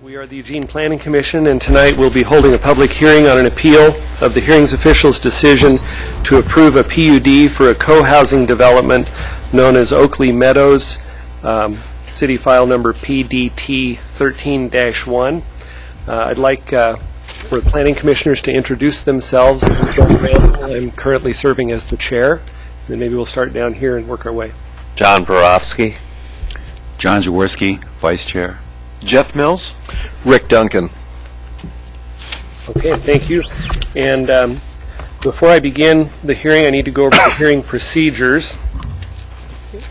We are the Eugene Planning Commission, and tonight we'll be holding a public hearing on an appeal of the hearings official's decision to approve a PUD for a co-housing development known as Oakley Meadows, city file number PDT 13-1. I'd like for the planning commissioners to introduce themselves. I'm currently serving as the chair, and maybe we'll start down here and work our way. John Borofsky. John Jaworski, Vice Chair. Jeff Mills. Rick Duncan. Okay, thank you. And before I begin the hearing, I need to go over the hearing procedures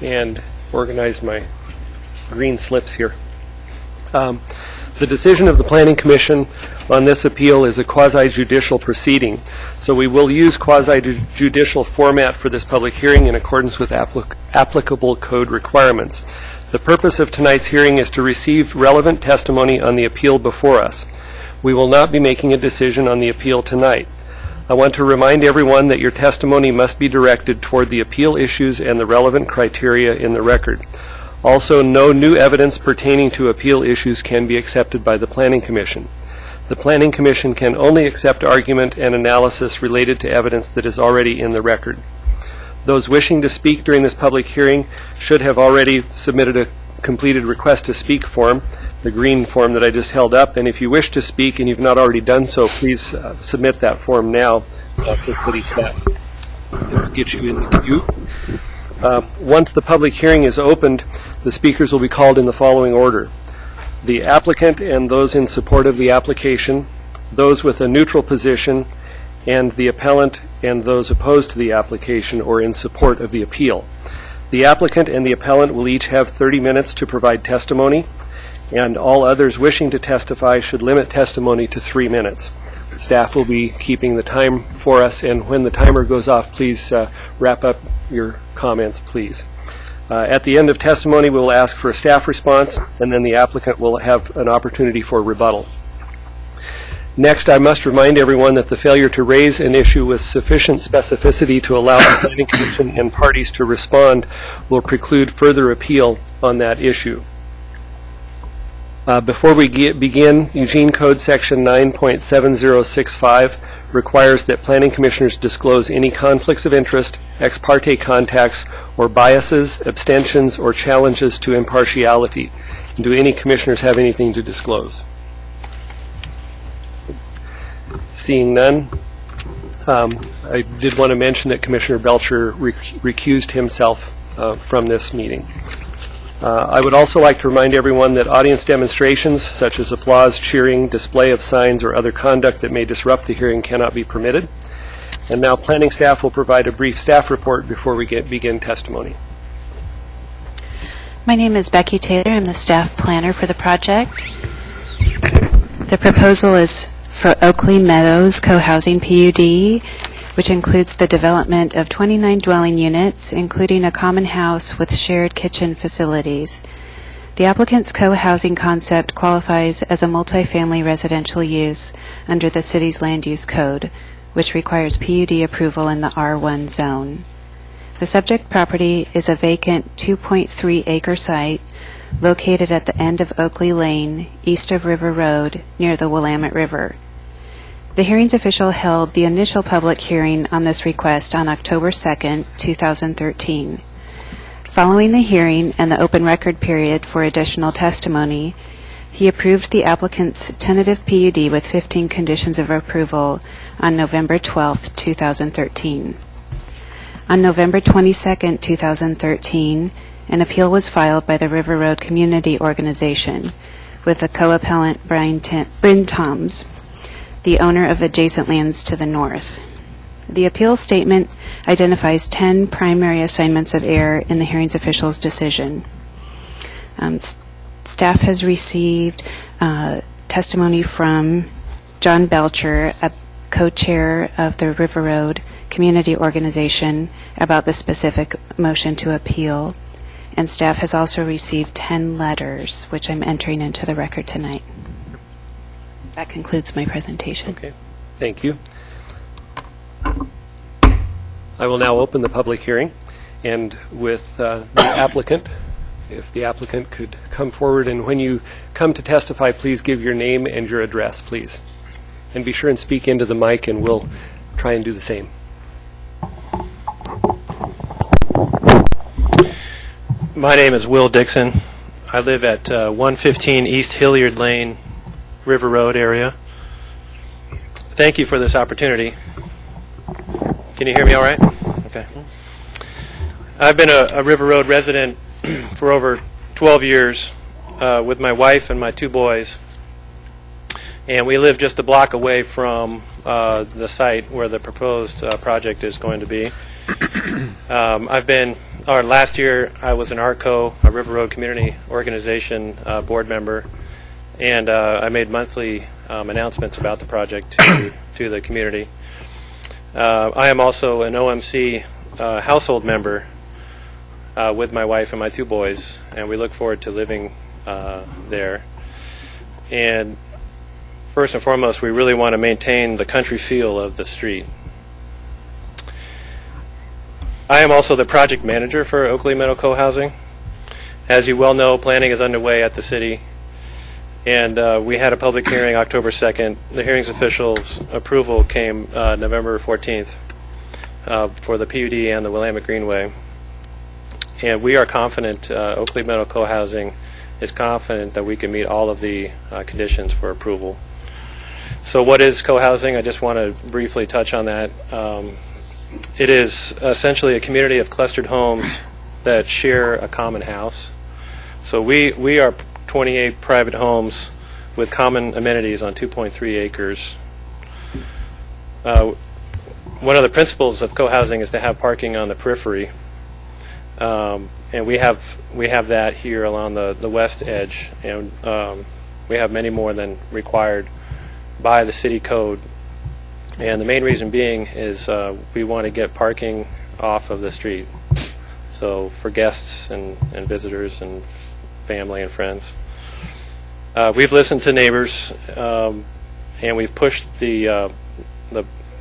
and organize my green slips here. The decision of the Planning Commission on this appeal is a quasi-judicial proceeding, so we will use quasi-judicial format for this public hearing in accordance with applicable code requirements. The purpose of tonight's hearing is to receive relevant testimony on the appeal before us. We will not be making a decision on the appeal tonight. I want to remind everyone that your testimony must be directed toward the appeal issues and the relevant criteria in the record. Also, no new evidence pertaining to appeal issues can be accepted by the Planning Commission. The Planning Commission can only accept argument and analysis related to evidence that is already in the record. Those wishing to speak during this public hearing should have already submitted a completed request to speak form, the green form that I just held up, and if you wish to speak and you've not already done so, please submit that form now to city staff. It will get you in the queue. Once the public hearing is opened, the speakers will be called in the following order: the applicant and those in support of the application, those with a neutral position, and the appellant and those opposed to the application or in support of the appeal. The applicant and the appellant will each have 30 minutes to provide testimony, and all others wishing to testify should limit testimony to 3 minutes. Staff will be keeping the time for us, and when the timer goes off, please wrap up your comments, please. At the end of testimony, we will ask for a staff response, and then the applicant will have an opportunity for rebuttal. Next, I must remind everyone that the failure to raise an issue with sufficient specificity to allow the Planning Commission and parties to respond will preclude further appeal on that issue. Before we begin, Eugene Code Section 9.7065 requires that Planning Commissioners disclose any conflicts of interest, ex parte contacts, or biases, abstentions, or challenges to impartiality. Do any commissioners have anything to disclose? Seeing none, I did want to mention that Commissioner Belcher recused himself from this meeting. I would also like to remind everyone that audience demonstrations such as applause, cheering, display of signs, or other conduct that may disrupt the hearing cannot be permitted. And now planning staff will provide a brief staff report before we begin testimony. My name is Becky Taylor. I'm the staff planner for the project. The proposal is for Oakley Meadows Co-Housing PUD, which includes the development of 29 dwelling units, including a common house with shared kitchen facilities. The applicant's co-housing concept qualifies as a multifamily residential use under the city's land use code, which requires PUD approval in the R1 zone. The subject property is a vacant 2.3-acre site located at the end of Oakley Lane, east of River Road, near the Willamette River. The hearings official held the initial public hearing on this request on October 2nd, 2013. Following the hearing and the open record period for additional testimony, he approved the applicant's tentative PUD with 15 conditions of approval on November 12th, 2013. On November 22nd, 2013, an appeal was filed by the River Road Community Organization with the co-appellant Bryn Toms, the owner of adjacent lands to the north. The appeal statement identifies 10 primary assignments of error in the hearings official's decision. Staff has received testimony from John Belcher, a co-chair of the River Road Community Organization, about the specific motion to appeal, and staff has also received 10 letters, which I'm entering into the record tonight. That concludes my presentation. Okay, thank you. I will now open the public hearing, and with the applicant if the applicant could come forward, and when you come to testify, please give your name and your address, please. And be sure and speak into the mic, and we'll try and do the same. My name is Will Dixon. I live at 115 East Hilliard Lane, River Road area. Thank you for this opportunity. Can you hear me all right? Okay. I've been a River Road resident for over 12 years with my wife and my 2 boys. And we live just a block away from the site where the proposed project is going to be. Last year I was an ARCO, a River Road Community Organization board member, and I made monthly announcements about the project to the community. I am also an OMC household member with my wife and my 2 boys, and we look forward to living there. And first and foremost, we really want to maintain the country feel of the street. I am also the project manager for Oakley Meadow Co-Housing. As you well know, planning is underway at the city, and we had a public hearing October 2nd. The hearing's official's approval came November 14th for the PUD and the Willamette Greenway. And we are confident, Oakley Meadow Co-Housing is confident that we can meet all of the conditions for approval. So what is co-housing? I just want to briefly touch on that. It is essentially a community of clustered homes that share a common house. So we are 28 private homes with common amenities on 2.3 acres. One of the principles of co-housing is to have parking on the periphery. And we have that here along the west edge, and we have many more than required by the city code. And the main reason being is we want to get parking off of the street, so for guests and visitors and family and friends. We've listened to neighbors, and we've pushed the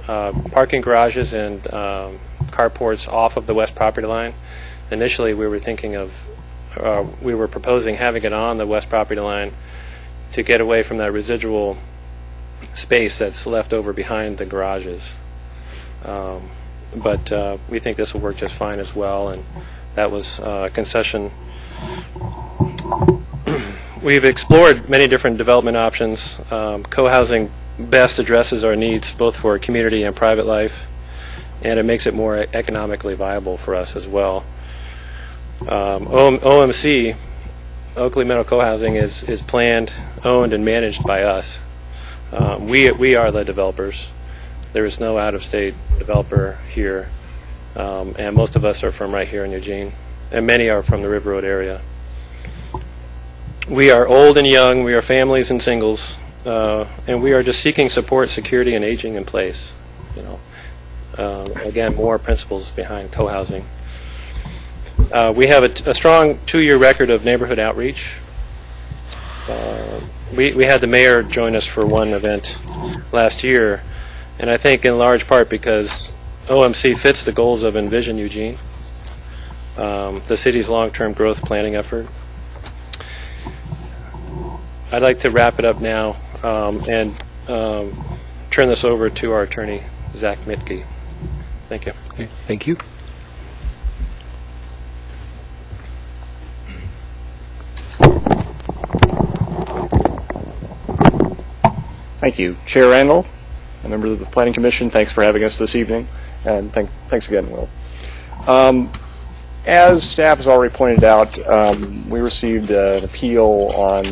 parking garages and carports off of the west property line. Initially, we were proposing having it on the west property line to get away from that residual space that's left over behind the garages. But we think this will work just fine as well, and that was a concession. We've explored many different development options. Co-housing best addresses our needs both for community and private life, and it makes it more economically viable for us as well. OMC, Oakley Meadow Co-Housing, is planned, owned, and managed by us. We are the developers. There is no out-of-state developer here, and most of us are from right here in Eugene, and many are from the River Road area. We are old and young, we are families and singles, and we are just seeking support, security, and aging in place. Again, more principles behind co-housing. We have a strong 2-year record of neighborhood outreach. We had the mayor join us for one event last year, and I think in large part because OMC fits the goals of Envision Eugene, the city's long-term growth planning effort. I'd like to wrap it up now and turn this over to our attorney, Zach Mitke. Thank you. Okay, thank you. Thank you. Chair Randall, and members of the Planning Commission, thanks for having us this evening, and thanks again, Will. As staff has already pointed out, we received an appeal on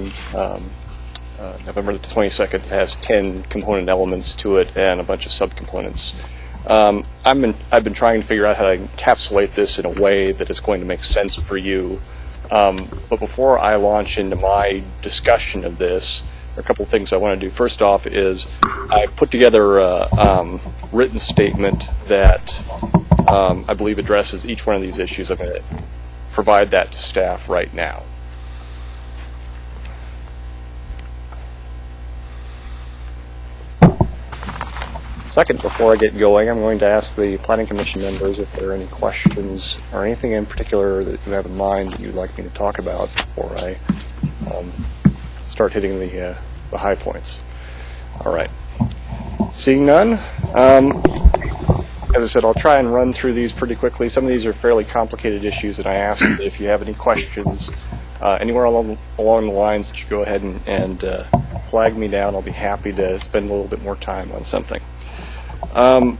November the 22nd. It has 10 component elements to it and a bunch of subcomponents. I've been trying to figure out how to encapsulate this in a way that is going to make sense for you. But before I launch into my discussion of this, there are a couple of things I want to do. First off is I put together a written statement that I believe addresses each one of these issues. I'm going to provide that to staff right now. Second, before I get going, I'm going to ask the Planning Commission members if there are any questions or anything in particular that you have in mind that you'd like me to talk about before I start hitting the high points. All right. Seeing none, as I said, I'll try and run through these pretty quickly. Some of these are fairly complicated issues, and I ask that if you have any questions anywhere along the lines that you go ahead and flag me down. I'll be happy to spend a little bit more time on something. I'm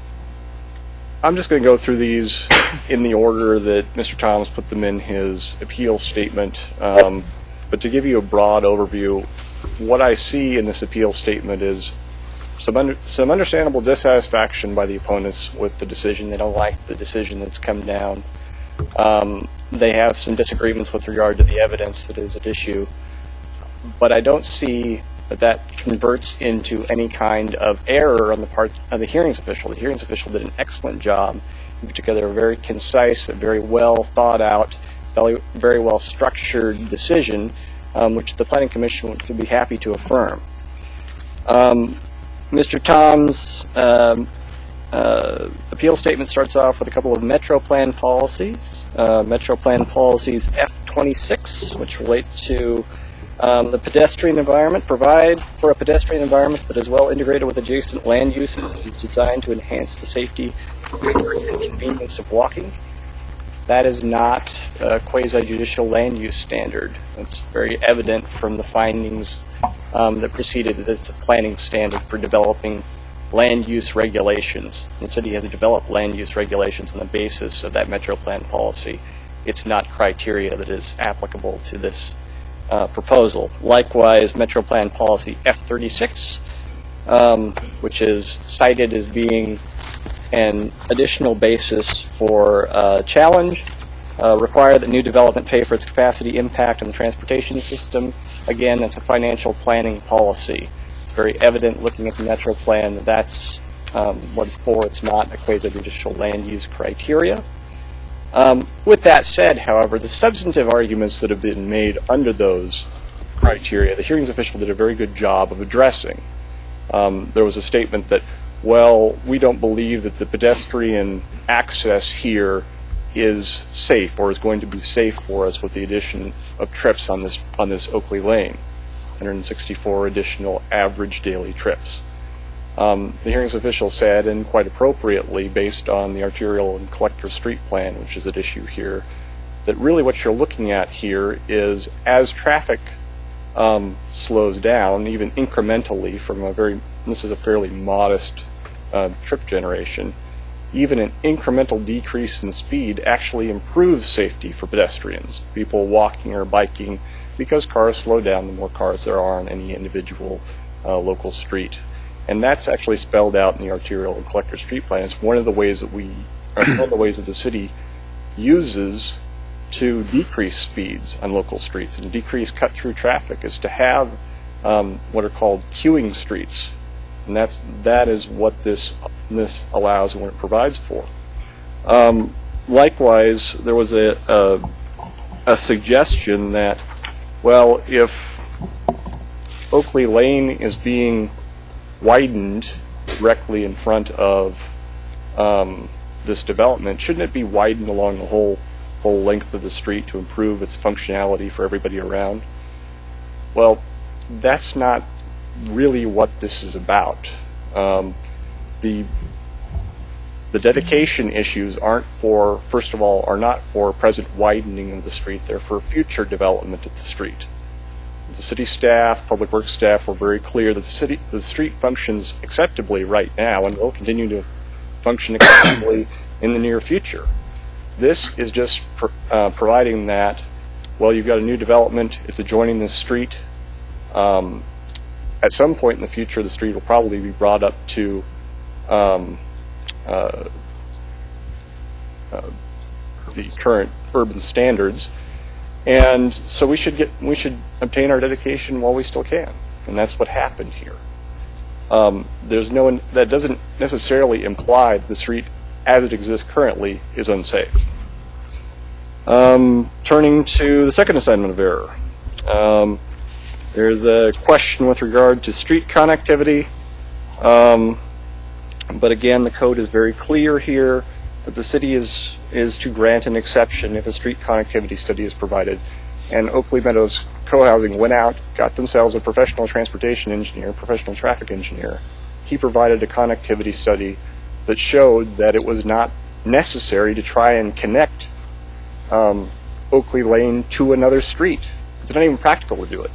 just going to go through these in the order that Mr. Thoms put them in his appeal statement. But to give you a broad overview, what I see in this appeal statement is some understandable dissatisfaction by the opponents with the decision. They don't like the decision that's come down. They have some disagreements with regard to the evidence that is at issue. But I don't see that converts into any kind of error on the part of the hearings official. The hearings official did an excellent job. He put together a very concise, a very well thought out, very well structured decision, which the Planning Commission would be happy to affirm. Mr. Thoms' appeal statement starts off with a couple of Metro Plan policies. Metro Plan policies F26, which relate to the pedestrian environment, provide for a pedestrian environment that is well integrated with adjacent land uses and is designed to enhance the safety and convenience of walking. That is not a quasi-judicial land use standard. It's very evident from the findings that preceded that it's a planning standard for developing land use regulations. The city has to develop land use regulations on the basis of that Metro Plan policy. It's not criteria that is applicable to this proposal. Likewise, Metro Plan policy F36, which is cited as being an additional basis for challenge, require that new development pay for its capacity impact on the transportation system. Again, that's a financial planning policy. It's very evident looking at the Metro Plan that that's what it's for. It's not a quasi-judicial land use criteria. With that said, however, the substantive arguments that have been made under those criteria, the hearings official did a very good job of addressing. There was a statement that, well, we don't believe that the pedestrian access here is safe or is going to be safe for us with the addition of trips on this Oakley Lane, 164 additional average daily trips. The hearings official said, and quite appropriately, based on the arterial and collector street plan, which is at issue here, that really what you're looking at here is as traffic slows down, even incrementally from this is a fairly modest trip generation, even an incremental decrease in speed actually improves safety for pedestrians, people walking or biking, because cars slow down the more cars there are on any individual local street. And that's actually spelled out in the arterial and collector street plan. It's one of the ways that the city uses to decrease speeds on local streets and decrease cut-through traffic is to have what are called queuing streets, and that is what this allows and what it provides for. Likewise, there was a suggestion that, well, if Oakley Lane is being widened directly in front of this development, shouldn't it be widened along the whole length of the street to improve its functionality for everybody around? Well, that's not really what this is about. The dedication issues are not for present widening of the street. They're for future development of the street. The city staff, public works staff were very clear that the street functions acceptably right now and will continue to function acceptably in the near future. This is just providing that, well, you've got a new development, it's adjoining this street. At some point in the future, the street will probably be brought up to the current urban standards, and so we should obtain our dedication while we still can, and that's what happened here. That doesn't necessarily imply that the street as it exists currently is unsafe. Turning to the second assignment of error, there's a question with regard to street connectivity. But again, the code is very clear here that the city is to grant an exception if a street connectivity study is provided. And Oakley Meadows Co-Housing went out, got themselves a professional transportation engineer, professional traffic engineer. He provided a connectivity study that showed that it was not necessary to try and connect Oakley Lane to another street. It's not even practical to do it.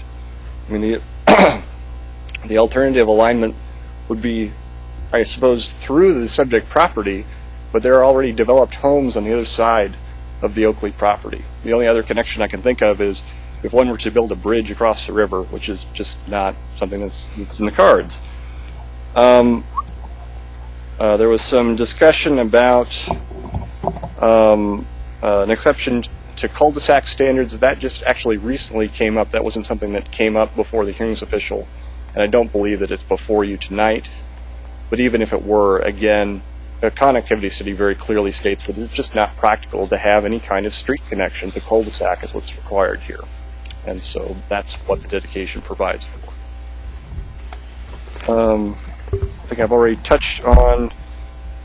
I mean, the alternative alignment would be, I suppose, through the subject property, but there are already developed homes on the other side of the Oakley property. The only other connection I can think of is if one were to build a bridge across the river, which is just not something that's in the cards. There was some discussion about an exception to cul-de-sac standards. That just actually recently came up. That wasn't something that came up before the hearings official, and I don't believe that it's before you tonight. But even if it were, again, the connectivity study very clearly states that it's just not practical to have any kind of street connection to cul-de-sac is what's required here. And so that's what the dedication provides for. I think I've already touched on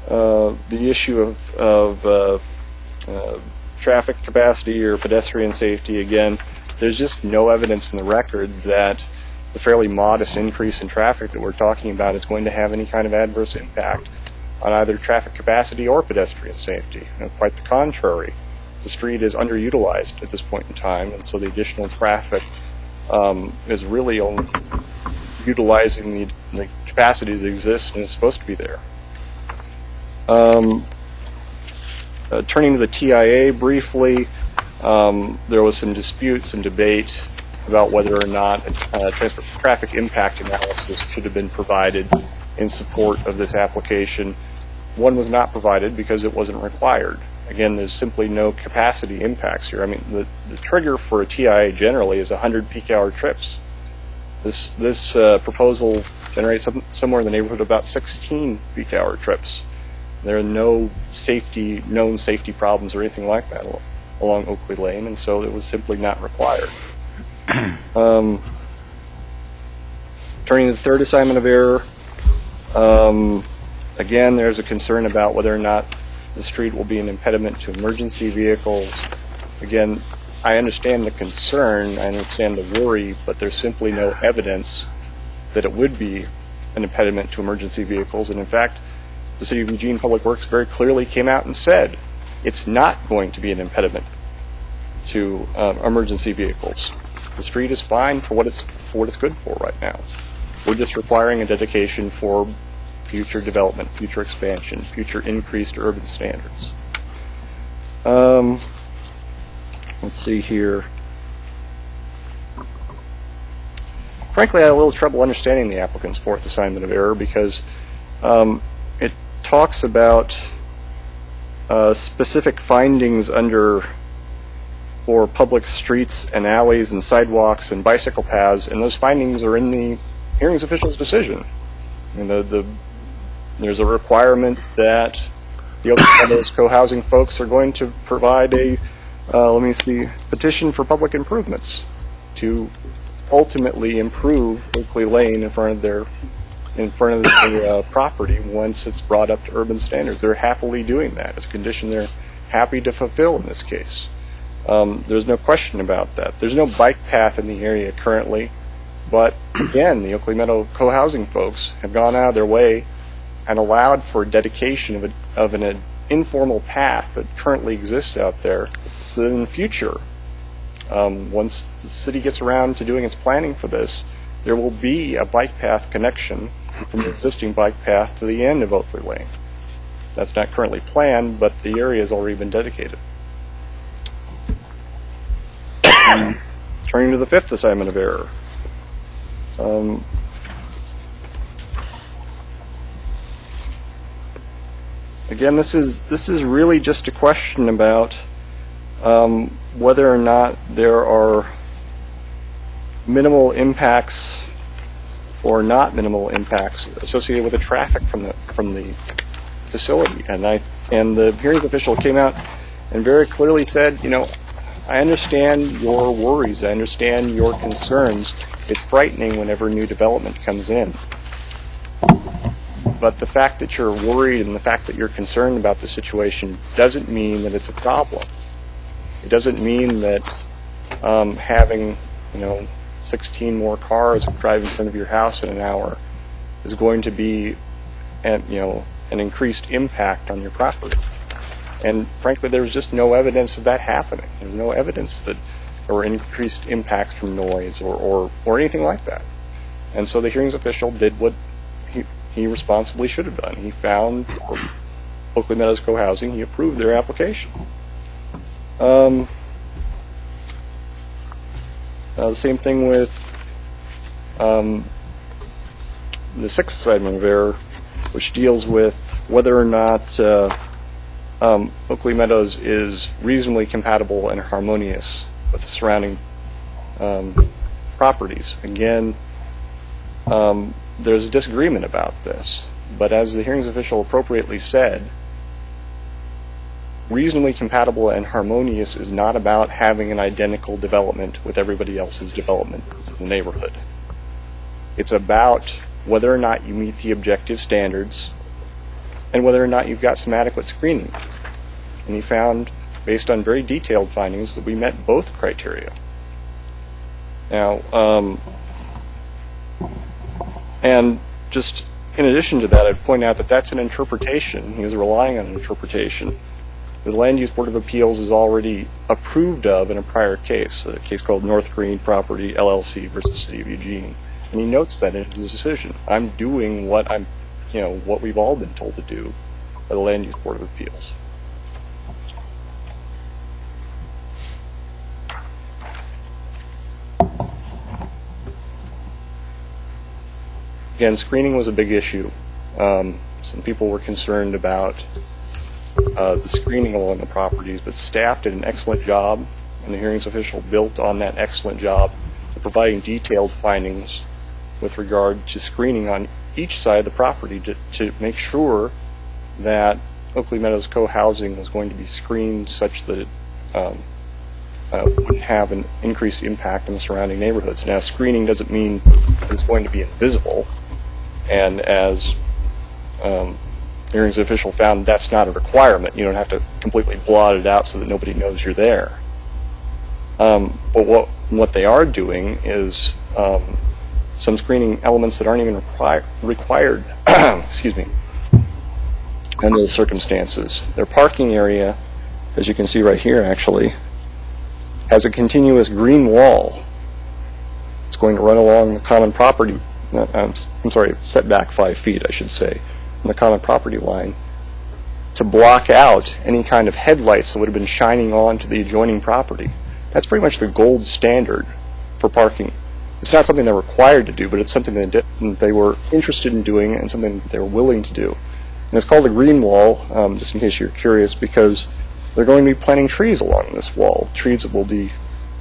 the issue of traffic capacity or pedestrian safety. Again, there's just no evidence in the record that the fairly modest increase in traffic that we're talking about is going to have any kind of adverse impact on either traffic capacity or pedestrian safety. Quite the contrary. The street is underutilized at this point in time, and so the additional traffic is really only utilizing the capacity that exists and is supposed to be there. Turning to the TIA briefly, there was some dispute, some debate about whether or not a traffic impact analysis should have been provided in support of this application. One was not provided because it wasn't required. Again, there's simply no capacity impacts here. I mean, the trigger for a TIA generally is 100 peak hour trips. This proposal generates somewhere in the neighborhood of about 16 peak hour trips. There are no known safety problems or anything like that along Oakley Lane, and so it was simply not required. Turning to the third assignment of error, again, there's a concern about whether or not the street will be an impediment to emergency vehicles. Again, I understand the concern, I understand the worry, but there's simply no evidence that it would be an impediment to emergency vehicles. And in fact, the City of Eugene Public Works very clearly came out and said it's not going to be an impediment to emergency vehicles. The street is fine for what it's good for right now. We're just requiring a dedication for future development, future expansion, future increased urban standards. Let's see here. Frankly, I had a little trouble understanding the applicant's fourth assignment of error because it talks about specific findings for public streets and alleys and sidewalks and bicycle paths, and those findings are in the hearings official's decision. I mean, there's a requirement that the Oakley Meadows co-housing folks are going to provide a petition for public improvements to ultimately improve Oakley Lane in front of their property once it's brought up to urban standards. They're happily doing that. It's a condition they're happy to fulfill in this case. There's no question about that. There's no bike path in the area currently, but again, the Oakley Meadow co-housing folks have gone out of their way and allowed for dedication of an informal path that currently exists out there, so that in the future, once the city gets around to doing its planning for this, there will be a bike path connection from the existing bike path to the end of Oakley Lane. That's not currently planned, but the area has already been dedicated. Turning to the fifth assignment of error. Again, this is really just a question about whether or not there are minimal impacts or not minimal impacts associated with the traffic from the facility. And the hearings official came out and very clearly said, I understand your worries, I understand your concerns. It's frightening whenever new development comes in. But the fact that you're worried and the fact that you're concerned about the situation doesn't mean that it's a problem. It doesn't mean that having, 16 more cars drive in front of your house in an hour is going to be, an increased impact on your property. And frankly, there's just no evidence of that happening. There's no evidence that there were increased impacts from noise or anything like that. And so the hearings official did what he responsibly should have done. He found for Oakley Meadows Co-housing, he approved their application. The same thing with the sixth segment of error, which deals with whether or not Oakley Meadows is reasonably compatible and harmonious with the surrounding properties. Again, there's a disagreement about this, but as the hearings official appropriately said, reasonably compatible and harmonious is not about having an identical development with everybody else's development in the neighborhood. It's about whether or not you meet the objective standards and whether or not you've got some adequate screening. And he found, based on very detailed findings, that we met both criteria. Now, and just in addition to that, I'd point out that that's an interpretation. He was relying on an interpretation the Land Use Board of Appeals is already approved of in a prior case, a case called North Green Property LLC versus City of Eugene. And he notes that in his decision. I'm doing what what we've all been told to do by the Land Use Board of Appeals. Again, screening was a big issue. Some people were concerned about the screening along the properties, but staff did an excellent job, and the hearings official built on that excellent job of providing detailed findings with regard to screening on each side of the property to make sure that Oakley Meadows Co-housing was going to be screened such that it wouldn't have an increased impact on the surrounding neighborhoods. Now, screening doesn't mean that it's going to be invisible, and as hearings official found, that's not a requirement. You don't have to completely blot it out so that nobody knows you're there. But what they are doing is some screening elements that aren't even required excuse me, under the circumstances. Their parking area, as you can see right here actually, has a continuous green wall. It's going to run along the common property, I'm sorry, setback 5 feet, I should say, on the common property line, to block out any kind of headlights that would have been shining on to the adjoining property. That's pretty much the gold standard for parking. It's not something they're required to do, but it's something that they were interested in doing and something that they were willing to do. And it's called a green wall, just in case you're curious, because they're going to be planting trees along this wall, trees that will be,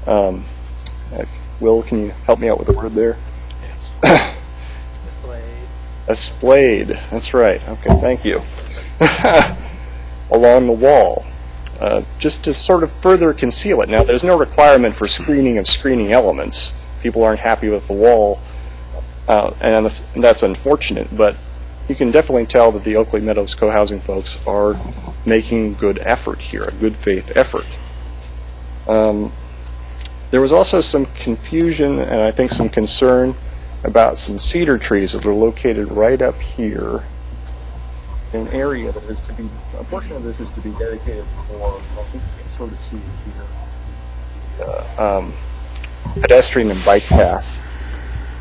Will, can you help me out with the word there? Esplayed, that's right. Okay, thank you. Along the wall, just to sort of further conceal it. Now, there's no requirement for screening of screening elements. People aren't happy with the wall, and that's unfortunate, but you can definitely tell that the Oakley Meadows Co-housing folks are making good effort here, a good faith effort. There was also some confusion and I think some concern about some cedar trees that are located right up here in an area that is to be, a portion of this is to be dedicated for, I think you can sort of see it here, pedestrian and bike path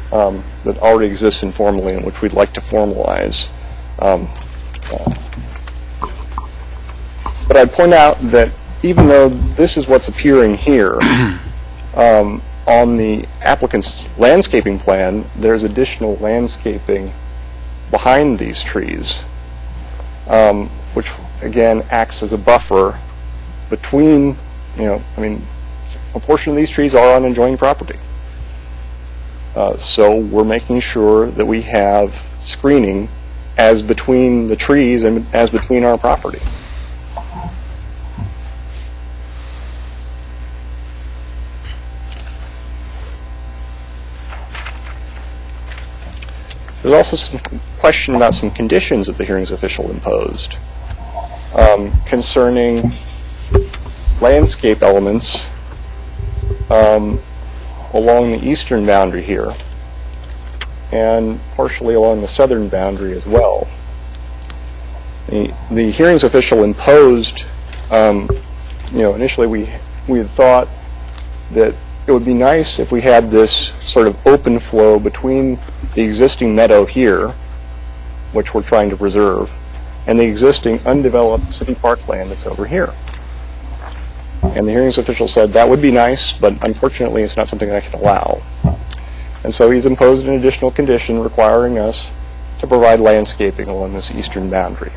that already exists informally and which we'd like to formalize. But I'd point out that even though this is what's appearing here, on the applicant's landscaping plan, there's additional landscaping behind these trees, which again acts as a buffer between, a portion of these trees are on adjoining property. So we're making sure that we have screening as between the trees and as between our property. There's also some question about some conditions that the hearings official imposed concerning landscape elements along the eastern boundary here and partially along the southern boundary as well. The hearings official imposed, initially we had thought that it would be nice if we had this sort of open flow between the existing meadow here, which we're trying to preserve, and the existing undeveloped city parkland that's over here. And the hearings official said that would be nice, but unfortunately it's not something I can allow. And so he's imposed an additional condition requiring us to provide landscaping along this eastern boundary.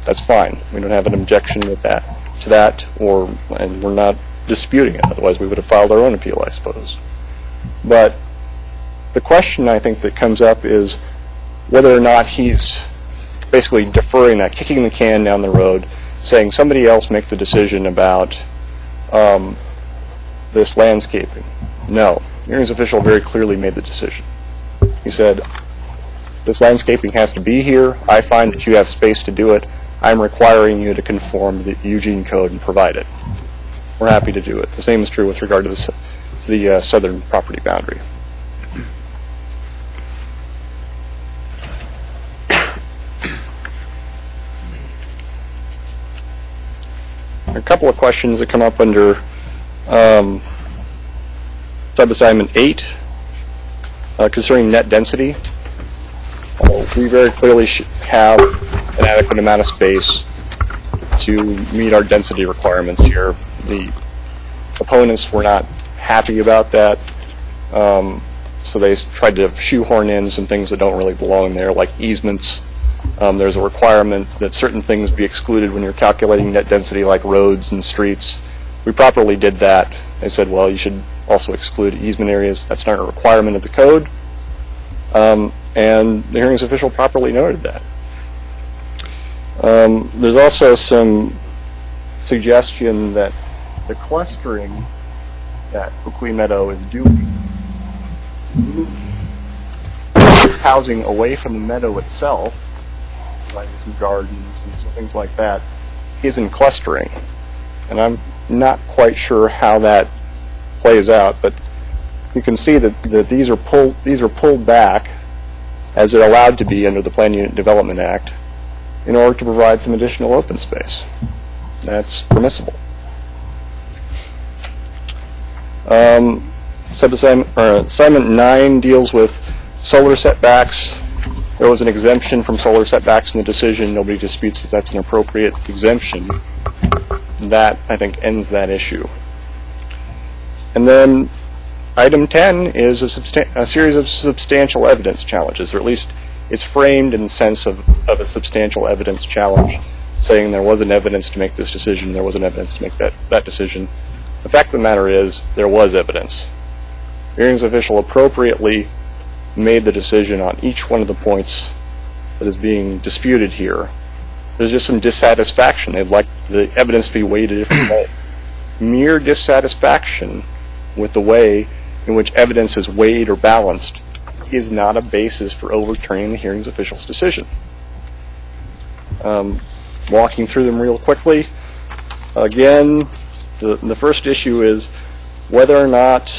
That's fine. We don't have an objection to that, and we're not disputing it. Otherwise, we would have filed our own appeal, I suppose. But the question I think that comes up is whether or not he's basically deferring that, kicking the can down the road, saying somebody else make the decision about this landscaping. No. The hearings official very clearly made the decision. He said, this landscaping has to be here. I find that you have space to do it. I'm requiring you to conform to the Eugene Code and provide it. We're happy to do it. The same is true with regard to the southern property boundary. There are a couple of questions that come up under Subassignment 8 concerning net density. We very clearly have an adequate amount of space to meet our density requirements here. The opponents were not happy about that, so they tried to shoehorn in some things that don't really belong there, like easements. There's a requirement that certain things be excluded when you're calculating net density, like roads and streets. We properly did that. They said, well, you should also exclude easement areas. That's not a requirement of the code. And the hearings official properly noted that. There's also some suggestion that the clustering that Oakley Meadow is doing to move housing away from the meadow itself, like some gardens and some things like that, isn't clustering. And I'm not quite sure how that plays out, but you can see that these are pulled back as they're allowed to be under the Plan Unit Development Act in order to provide some additional open space. That's permissible. Assignment 9 deals with solar setbacks. There was an exemption from solar setbacks in the decision. Nobody disputes that that's an appropriate exemption. That, I think, ends that issue. And then item 10 is a series of substantial evidence challenges, or at least it's framed in the sense of a substantial evidence challenge, saying there wasn't evidence to make this decision, there wasn't evidence to make that decision. The fact of the matter is, there was evidence. The hearings official appropriately made the decision on each one of the points that is being disputed here. There's just some dissatisfaction. They'd like the evidence to be weighed a different way. Mere dissatisfaction with the way in which evidence is weighed or balanced is not a basis for overturning the hearings official's decision. Walking through them real quickly, again, the first issue is whether or not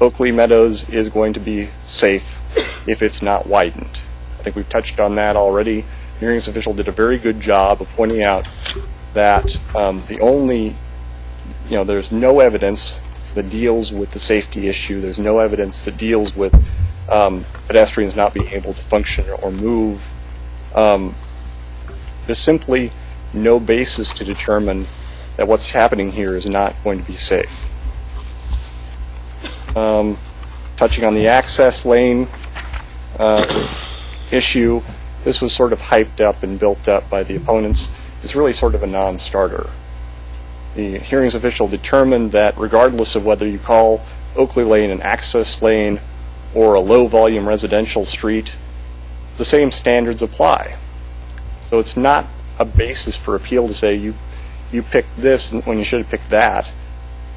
Oakley Meadows is going to be safe if it's not widened. I think we've touched on that already. The hearings official did a very good job of pointing out that there's no evidence that deals with the safety issue. There's no evidence that deals with pedestrians not being able to function or move. There's simply no basis to determine that what's happening here is not going to be safe. Touching on the access lane issue, this was sort of hyped up and built up by the opponents. It's really sort of a non-starter. The hearings official determined that regardless of whether you call Oakley Lane an access lane or a low-volume residential street, the same standards apply. So it's not a basis for appeal to say you picked this when you should have picked that,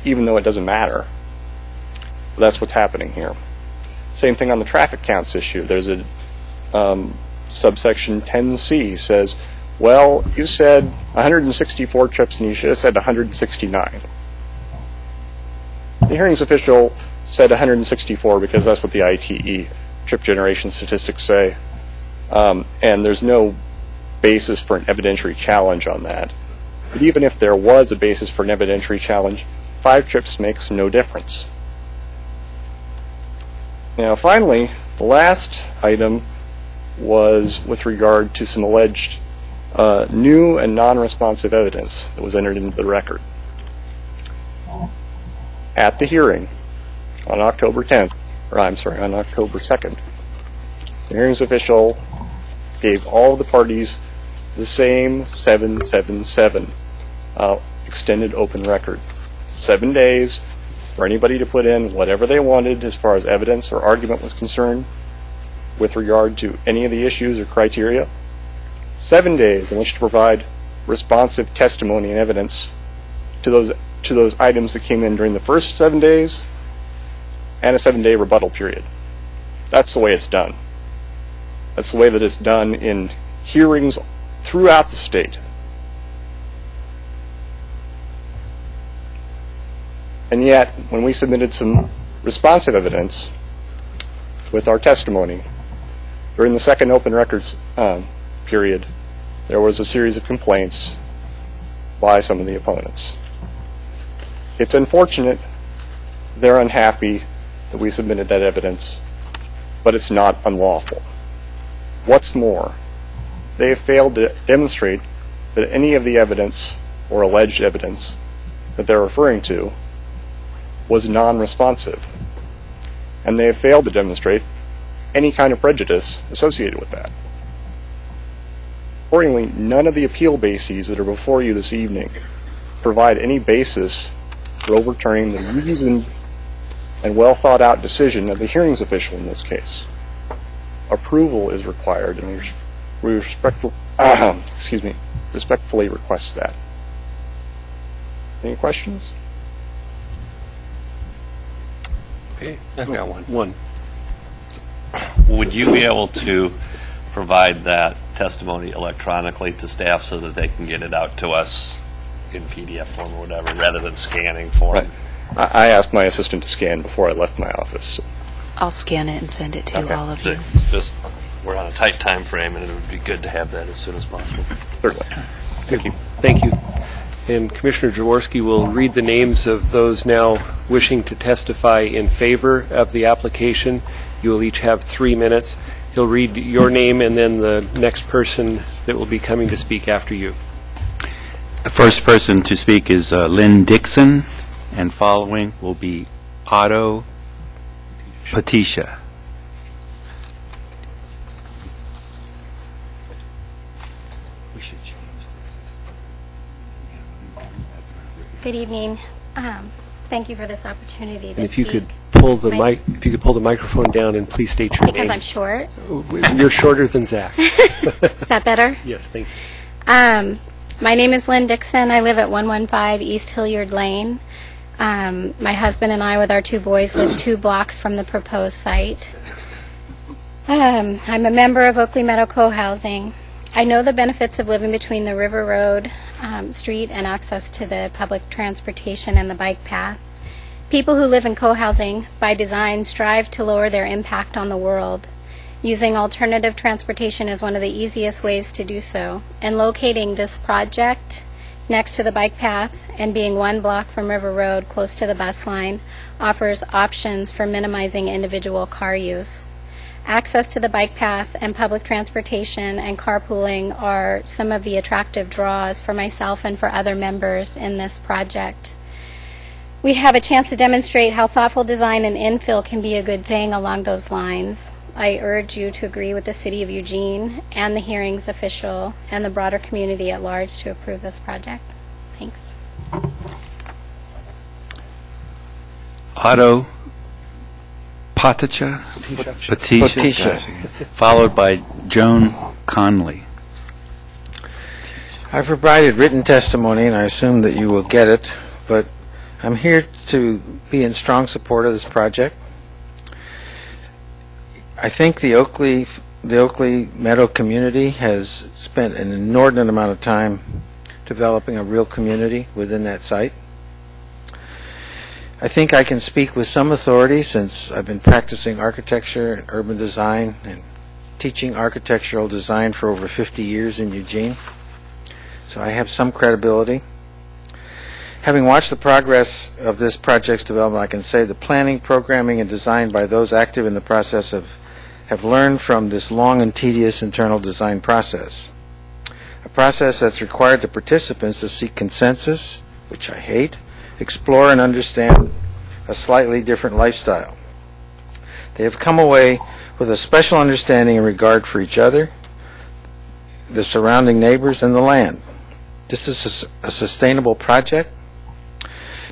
even though it doesn't matter. But that's what's happening here. Same thing on the traffic counts issue. There's a subsection 10C says, well, you said 164 trips and you should have said 169. The hearings official said 164 because that's what the ITE trip generation statistics say, and there's no basis for an evidentiary challenge on that. But even if there was a basis for an evidentiary challenge, 5 trips makes no difference. Now, finally, the last item was with regard to some alleged new and non-responsive evidence that was entered into the record. At the hearing on October 2nd, the hearings official gave all of the parties the same 777 extended open record. 7 days for anybody to put in whatever they wanted as far as evidence or argument was concerned with regard to any of the issues or criteria. 7 days in which to provide responsive testimony and evidence to those items that came in during the first 7 days, and a 7-day rebuttal period. That's the way it's done. That's the way that it's done in hearings throughout the state. And yet, when we submitted some responsive evidence with our testimony during the second open records period, there was a series of complaints by some of the opponents. It's unfortunate, they're unhappy that we submitted that evidence, but it's not unlawful. What's more, they have failed to demonstrate that any of the evidence or alleged evidence that they're referring to was non-responsive, and they have failed to demonstrate any kind of prejudice associated with that. Accordingly, none of the appeal bases that are before you this evening provide any basis for overturning the reasoned and well thought out decision of the hearings official in this case. Approval is required, and we respectfully request that. Any questions? Okay. I've got one. One. Would you be able to provide that testimony electronically to staff so that they can get it out to us in PDF form or whatever, rather than scanning for Right. them? I asked my assistant to scan before I left my office. I'll scan it and send it to Okay. all of you. It's just, we're on a tight time frame, and it would be good to have that as soon as possible. Certainly. Thank you. Thank you. And Commissioner Jaworski will read the names of those now wishing to testify in favor of the application. You will each have 3 minutes. He'll read your name and then the next person that will be coming to speak after you. The first person to speak is Lynn Dixon, and following will be Otto Patisha. Good evening. Thank you for this opportunity to And if you speak. could pull the My- if you could pull the microphone down and please state your Because name. I'm short. You're shorter than Zach. Is that better? Yes, thank you. My name is Lynn Dixon. I live at 115 East Hilliard Lane. My husband and I, with our 2 boys, live 2 blocks from the proposed site. I'm a member of Oakley Meadow Co-housing. I know the benefits of living between the River Road street and access to the public transportation and the bike path. People who live in co-housing, by design, strive to lower their impact on the world. Using alternative transportation is one of the easiest ways to do so, and locating this project next to the bike path and being 1 block from River Road close to the bus line offers options for minimizing individual car use. Access to the bike path and public transportation and carpooling are some of the attractive draws for myself and for other members in this project. We have a chance to demonstrate how thoughtful design and infill can be a good thing along those lines. I urge you to agree with the City of Eugene and the hearings official and the broader community at large to approve this project. Thanks. Otto Patisha, followed by Joan Conley. I provided written testimony, and I assume that you will get it, but I'm here to be in strong support of this project. I think the Oakley the Oakley Meadow community has spent an inordinate amount of time developing a real community within that site. I think I can speak with some authority since I've been practicing architecture and urban design and teaching architectural design for over 50 years in Eugene. So I have some credibility. Having watched the progress of this project's development, I can say the planning, programming, and design by those active in the process have learned from this long and tedious internal design process. A process that's required the participants to seek consensus, which I hate, explore and understand a slightly different lifestyle. They have come away with a special understanding and regard for each other, the surrounding neighbors, and the land. This is a sustainable project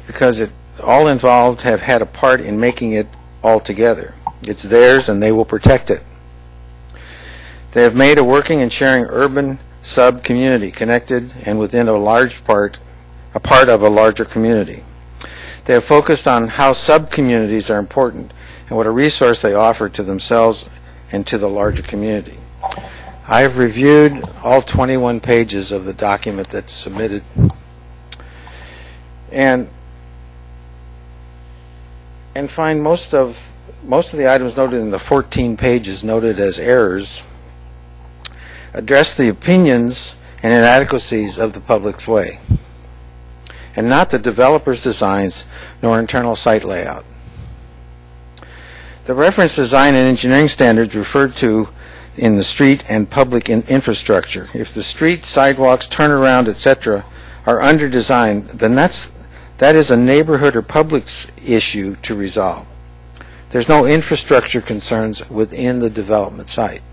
because all involved have had a part in making it all together. It's theirs and they will protect it. They have made a working and sharing urban sub-community connected and within a part of a larger community. They have focused on how sub-communities are important and what a resource they offer to themselves and to the larger community. I have reviewed all 21 pages of the document that's submitted, and find most of the items noted in the 14 pages noted as errors address the opinions and inadequacies of the public's way, and not the developer's designs nor internal site layout. The reference design and engineering standards referred to in the street and public infrastructure. If the street, sidewalks, turnaround, etc. are under-designed, then that is a neighborhood or public's issue to resolve. There's no infrastructure concerns within the development site.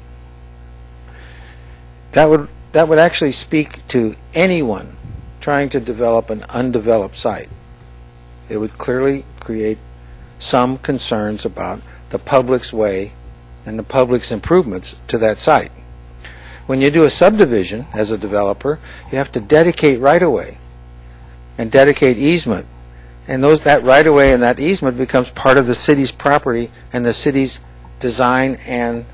That would actually speak to anyone trying to develop an undeveloped site. It would clearly create some concerns about the public's way and the public's improvements to that site. When you do a subdivision as a developer, you have to dedicate right-of-way and dedicate easement, and that right-of-way and that easement becomes part of the city's property and the city's design and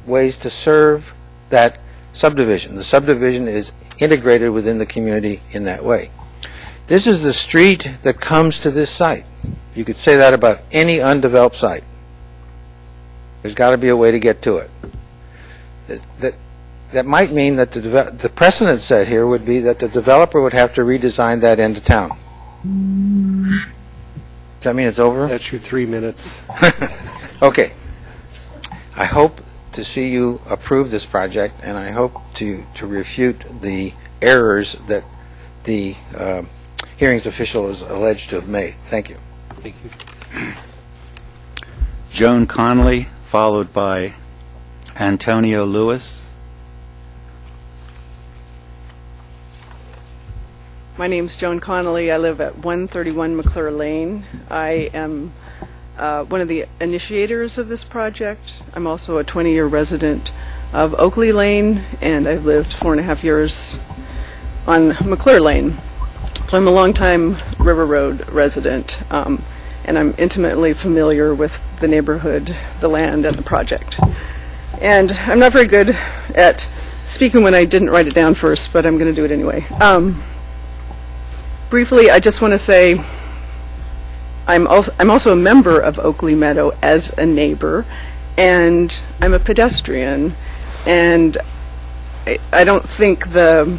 ways to serve that subdivision. The subdivision is integrated within the community in that way. This is the street that comes to this site. You could say that about any undeveloped site. There's got to be a way to get to it. That might mean that the precedent set here would be that the developer would have to redesign that end of town. Does that mean it's over? That's your 3 minutes. Okay. I hope to see you approve this project, and I hope to refute the errors that the hearings official is alleged to have made. Thank you. Thank you. Joan Connolly, followed by Antonio Lewis. My name's Joan Connolly. I live at 131 McClure Lane. I am one of the initiators of this project. I'm also a 20-year resident of Oakley Lane, and I've lived 4.5 years on McClure Lane. So I'm a longtime River Road resident, and I'm intimately familiar with the neighborhood, the land, and the project. And I'm not very good at speaking when I didn't write it down first, but I'm going to do it anyway. Briefly, I just want to say I'm also a member of Oakley Meadow as a neighbor, and I'm a pedestrian, and I don't think the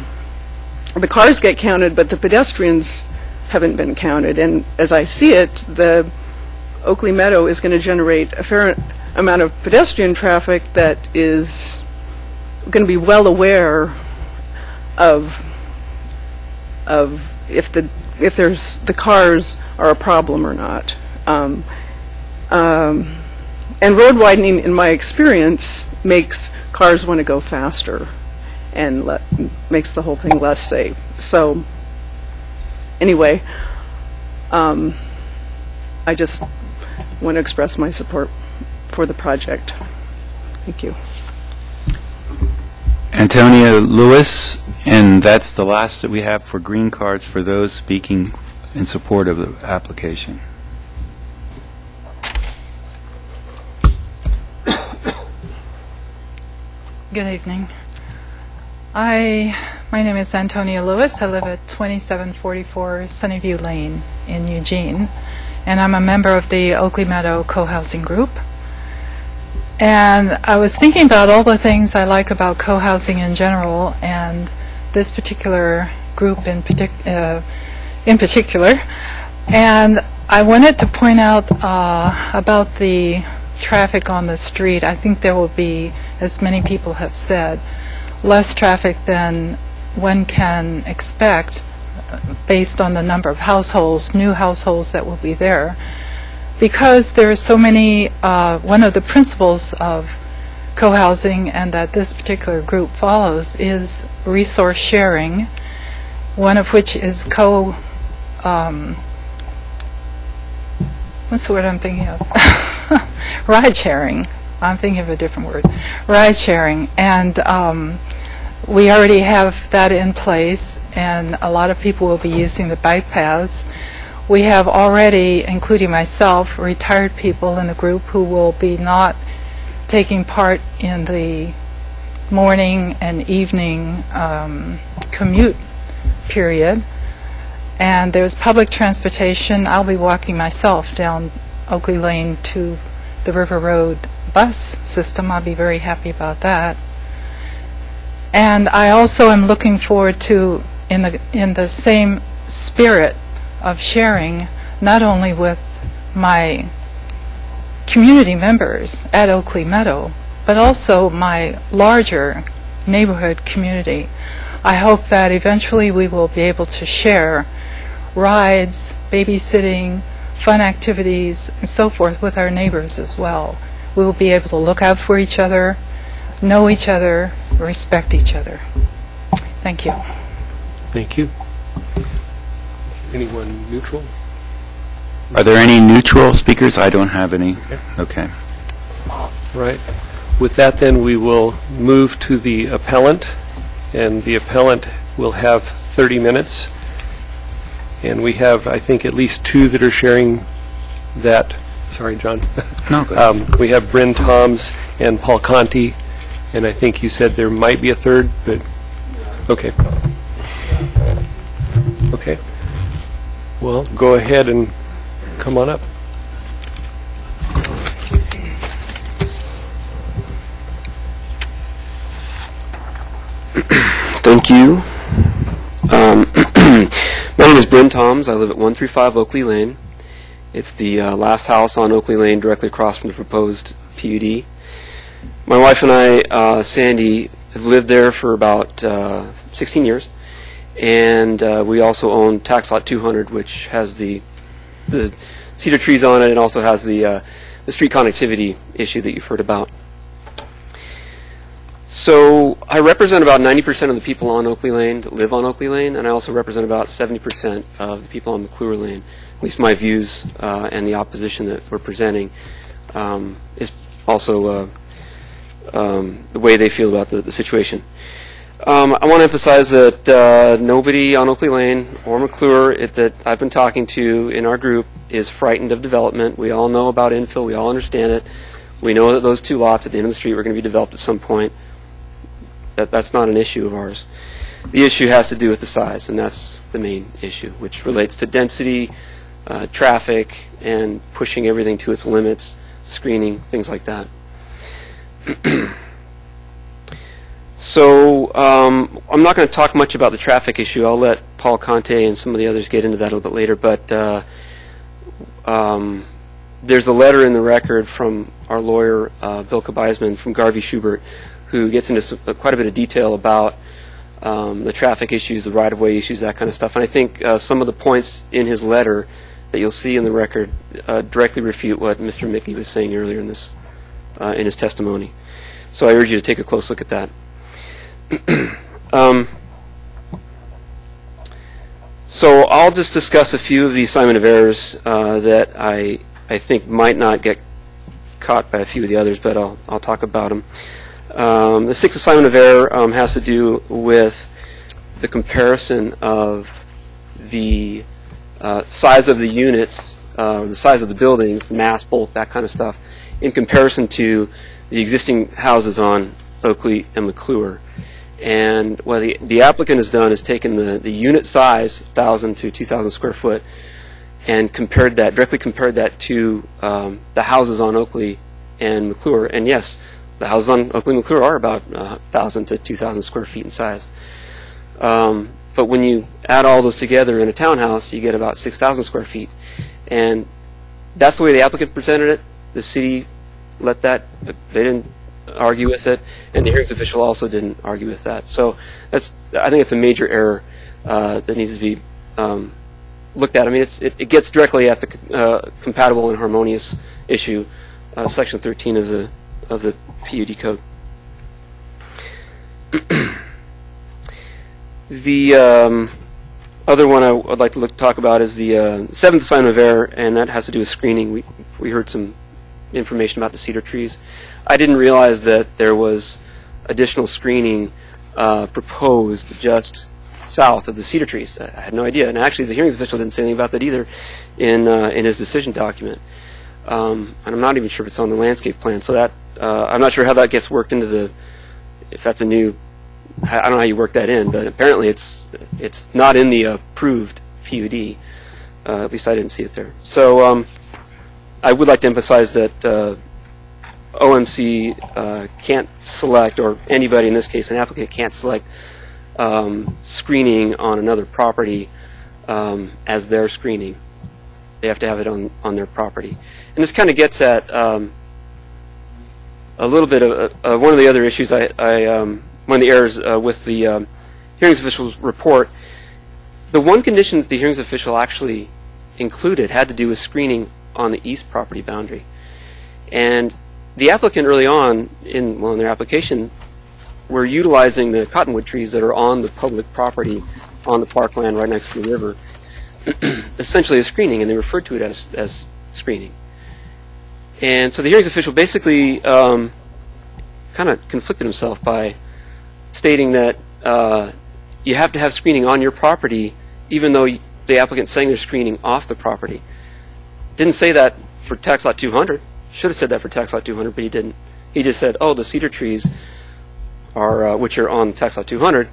cars get counted, but the pedestrians haven't been counted. And as I see it, the Oakley Meadow is going to generate a fair amount of pedestrian traffic that is going to be well aware of if the cars are a problem or not. And road widening, in my experience, makes cars want to go faster and makes the whole thing less safe. So anyway, I just want to express my support for the project. Thank you. Antonio Lewis, and that's the last that we have for green cards for those speaking in support of the application. Good evening. My name is Antonia Lewis. I live at 2744 Sunnyview Lane in Eugene, and I'm a member of the Oakley Meadow Co-Housing Group. And I was thinking about all the things I like about co-housing in general, and this particular group in particular. And I wanted to point out about the traffic on the street. I think there will be, as many people have said, less traffic than one can expect based on the number of households, new households that will be there. Because there are so many, one of the principles of co-housing and that this particular group follows is resource sharing, one of which is what's the word I'm thinking of? Ride sharing. I'm thinking of a different word. Ride sharing. And we already have that in place, and a lot of people will be using the bike paths. We have already, including myself, retired people in the group who will be not taking part in the morning and evening commute period. And there's public transportation. I'll be walking myself down Oakley Lane to the River Road bus system. I'll be very happy about that. And I also am looking forward to, in the same spirit of sharing, not only with my community members at Oakley Meadow, but also my larger neighborhood community. I hope that eventually we will be able to share rides, babysitting, fun activities, and so forth with our neighbors as well. We will be able to look out for each other, know each other, respect each other. Thank you. Thank you. Is there anyone neutral? Are there any neutral speakers? I don't have any. Okay. Right. With that, then, we will move to the appellant, and the appellant will have 30 minutes. And we have, I think, at least two that are sharing that. Sorry, John. No, go ahead. We have Bryn Toms and Paul Conti, and I think you said there might be a third, but okay. Okay. Well, go ahead and come on up. Thank you. My name is Bryn Toms. I live at 135 Oakley Lane. It's the last house on Oakley Lane, directly across from the proposed PUD. My wife and I, Sandy, have lived there for about 16 years, and we also own Tax Lot 200, which has the cedar trees on it, and also has the street connectivity issue that you've heard about. So I represent about 90% of the people on Oakley Lane that live on Oakley Lane, and I also represent about 70% of the people on McClure Lane. At least my views and the opposition that we're presenting is also the way they feel about the situation. I want to emphasize that nobody on Oakley Lane or McClure that I've been talking to in our group is frightened of development. We all know about infill. We all understand it. We know that those two lots at the end of the street were going to be developed at some point. That's not an issue of ours. The issue has to do with the size, and that's the main issue, which relates to density, traffic, and pushing everything to its limits, screening, things like that. So I'm not going to talk much about the traffic issue. I'll let Paul Conte and some of the others get into that a little bit later, but there's a letter in the record from our lawyer, Bill Kabeisman, from Garvey Schubert, who gets into quite a bit of detail about the traffic issues, the right-of-way issues, that kind of stuff. And I think some of the points in his letter that you'll see in the record directly refute what Mr. Mickey was saying earlier in his testimony. So I urge you to take a close look at that. So I'll just discuss a few of the assignment of errors that I think might not get caught by a few of the others, but I'll talk about them. The sixth assignment of error has to do with the comparison of the size of the units, the size of the buildings, mass, bulk, that kind of stuff, in comparison to the existing houses on Oakley, and McClure. And what the applicant has done is taken the unit size, 1,000 to 2,000 square foot, and directly compared that to the houses on Oakley and McClure. And yes, the houses on Oakley and McClure are about 1,000 to 2,000 square feet in size. But when you add all those together in a townhouse, you get about 6,000 square feet. And that's the way the applicant presented it. The city let that, they didn't argue with it, and the hearings official also didn't argue with that. So I think it's a major error that needs to be looked at. I mean, it gets directly at the compatible and harmonious issue, Section 13 of the PUD code. The other one I would like to talk about is the seventh assignment of error, and that has to do with screening. We heard some information about the cedar trees. I didn't realize that there was additional screening proposed just south of the cedar trees. I had no idea, and actually the hearings official didn't say anything about that either in his decision document. And I'm not even sure if it's on the landscape plan. So that I'm not sure how that gets worked into if that's a new. I don't know how you work that in, but apparently it's not in the approved PUD. At least I didn't see it there. So I would like to emphasize that OMC can't select, or anybody in this case, an applicant can't select screening on another property as their screening. They have to have it on their property. And this kind of gets at a little bit of one of the other issues one of the errors with the hearings official's report. The one condition that the hearings official actually included had to do with screening on the east property boundary. And the applicant early on in their application were utilizing the cottonwood trees that are on the public property on the parkland right next to the river essentially as screening, and they referred to it as screening. And so the hearings official basically kind of conflicted himself by stating that you have to have screening on your property even though the applicant's saying they're screening off the property. Didn't say that for tax lot 200. Should have said that for tax lot 200, but he didn't. He just said, oh, the cedar trees are which are on tax lot 200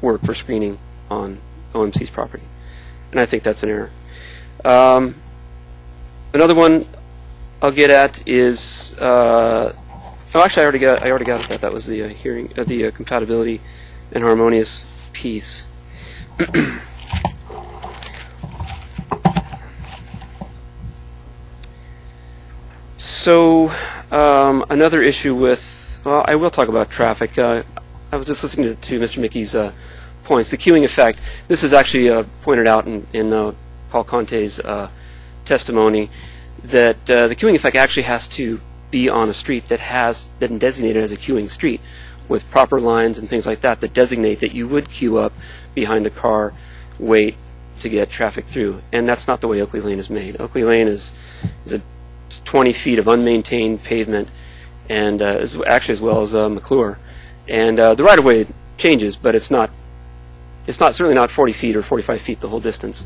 work for screening on OMC's property. And I think that's an error. Another one I'll get at is actually I already got at that. That was the hearing the compatibility and harmonious piece. So another issue with, well, I will talk about traffic. I was just listening to Mr. Mickey's points. The queuing effect, this is actually pointed out in Paul Conte's testimony, that the queuing effect actually has to be on a street that has been designated as a queuing street with proper lines and things like that that designate that you would queue up behind a car, wait to get traffic through. And that's not the way Oakley Lane is made. Oakley Lane is 20 feet of unmaintained pavement, and actually as well as McClure. And the right-of-way changes, but it's certainly not 40 feet or 45 feet the whole distance.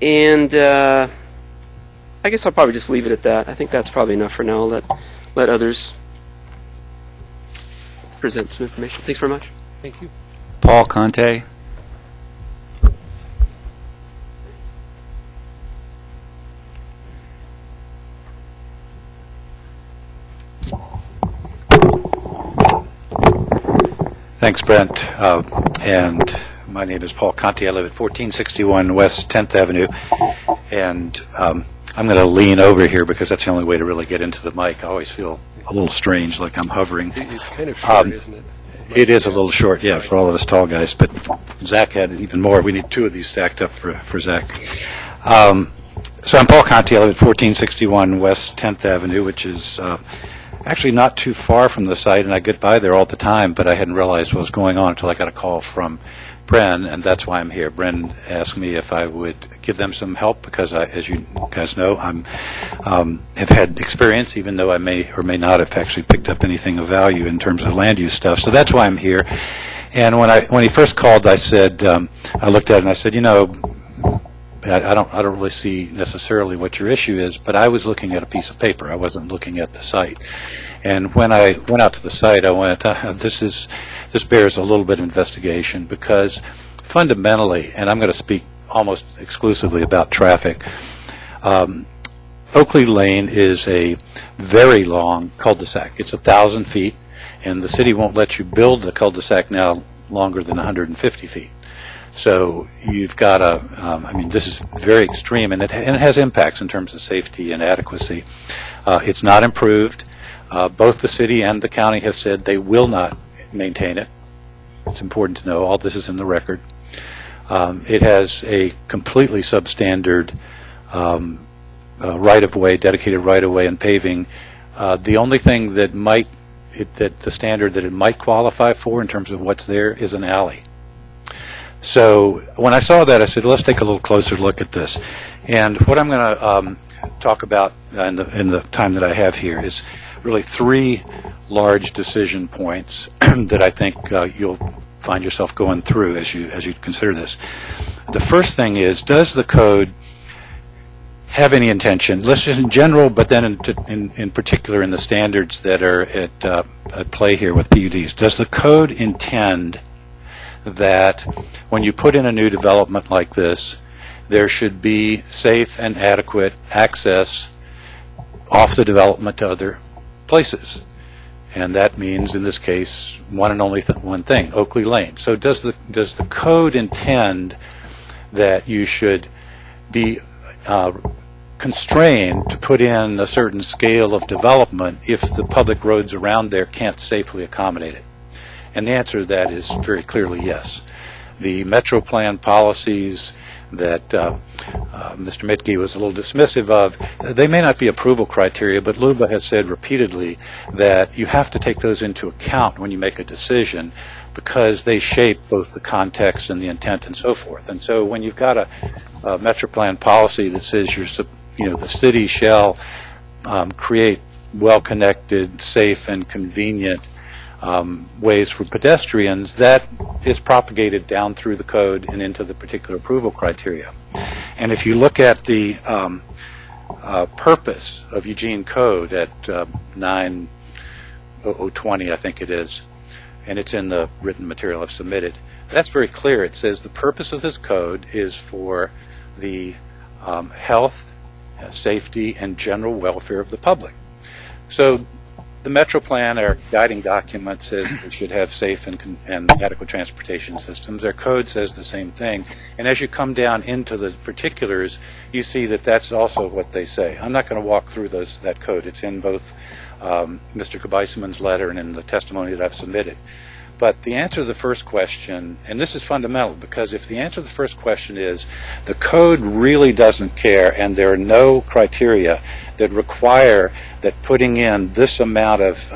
And I guess I'll probably just leave it at that. I think that's probably enough for now. I'll let others present some information. Thanks very much. Thank you. Paul Conte. Thanks, Brent. And my name is Paul Conte. I live at 1461 West 10th Avenue. And I'm going to lean over here because that's the only way to really get into the mic. I always feel a little strange, like I'm hovering. It's kind of short, isn't it? It is a little short, yeah, for all of us tall guys. But Zach had it even more. We need two of these stacked up for Zach. So I'm Paul Conte. I live at 1461 West 10th Avenue, which is actually not too far from the site, and I get by there all the time, but I hadn't realized what was going on until I got a call from Bren, and that's why I'm here. Bren asked me if I would give them some help because, as you guys know, have had experience, even though I may or may not have actually picked up anything of value in terms of land use stuff. So that's why I'm here. And when he first called, I said, I looked at it and I said, I don't really see necessarily what your issue is, but I was looking at a piece of paper. I wasn't looking at the site. And when I went out to the site, I went, this bears a little bit of investigation, because fundamentally, and I'm going to speak almost exclusively about traffic, Oakley Lane is a very long cul-de-sac. It's 1,000 feet, and the city won't let you build the cul-de-sac now longer than 150 feet. So you've got this is very extreme, and it has impacts in terms of safety and adequacy. It's not improved. Both the city and the county have said they will not maintain it. It's important to know. All this is in the record. It has a completely substandard right-of-way, dedicated right-of-way and paving. The only thing that the standard that it might qualify for in terms of what's there is an alley. So when I saw that, I said, let's take a little closer look at this. And what I'm going to talk about in the time that I have here is really three large decision points that I think you'll find yourself going through as you consider this. The first thing is, does the code have any intention, let's just in general, but then in particular in the standards that are at play here with PUDs, does the code intend that when you put in a new development like this, there should be safe and adequate access off the development to other places? And that means, in this case, one and only one thing, Oakley Lane. So does the code intend that you should be constrained to put in a certain scale of development if the public roads around there can't safely accommodate it? And the answer to that is very clearly yes. The Metro Plan policies that Mr. Mitke was a little dismissive of, they may not be approval criteria, but LUBA has said repeatedly that you have to take those into account when you make a decision, because they shape both the context and the intent and so forth. And so when you've got a Metro Plan policy that says the city shall create well-connected, safe, and convenient ways for pedestrians, that is propagated down through the code and into the particular approval criteria. And if you look at the purpose of Eugene Code at 90020, I think it is, and it's in the written material I've submitted, that's very clear. It says the purpose of this code is for the health, safety, and general welfare of the public. So the Metro Plan, our guiding document, says we should have safe and adequate transportation systems. Our code says the same thing. And as you come down into the particulars, you see that that's also what they say. I'm not going to walk through that code. It's in both Mr. Kabaiseman's letter and in the testimony that I've submitted. But the answer to the first question, and this is fundamental, because if the answer to the first question is the code really doesn't care and there are no criteria that require that putting in this amount of,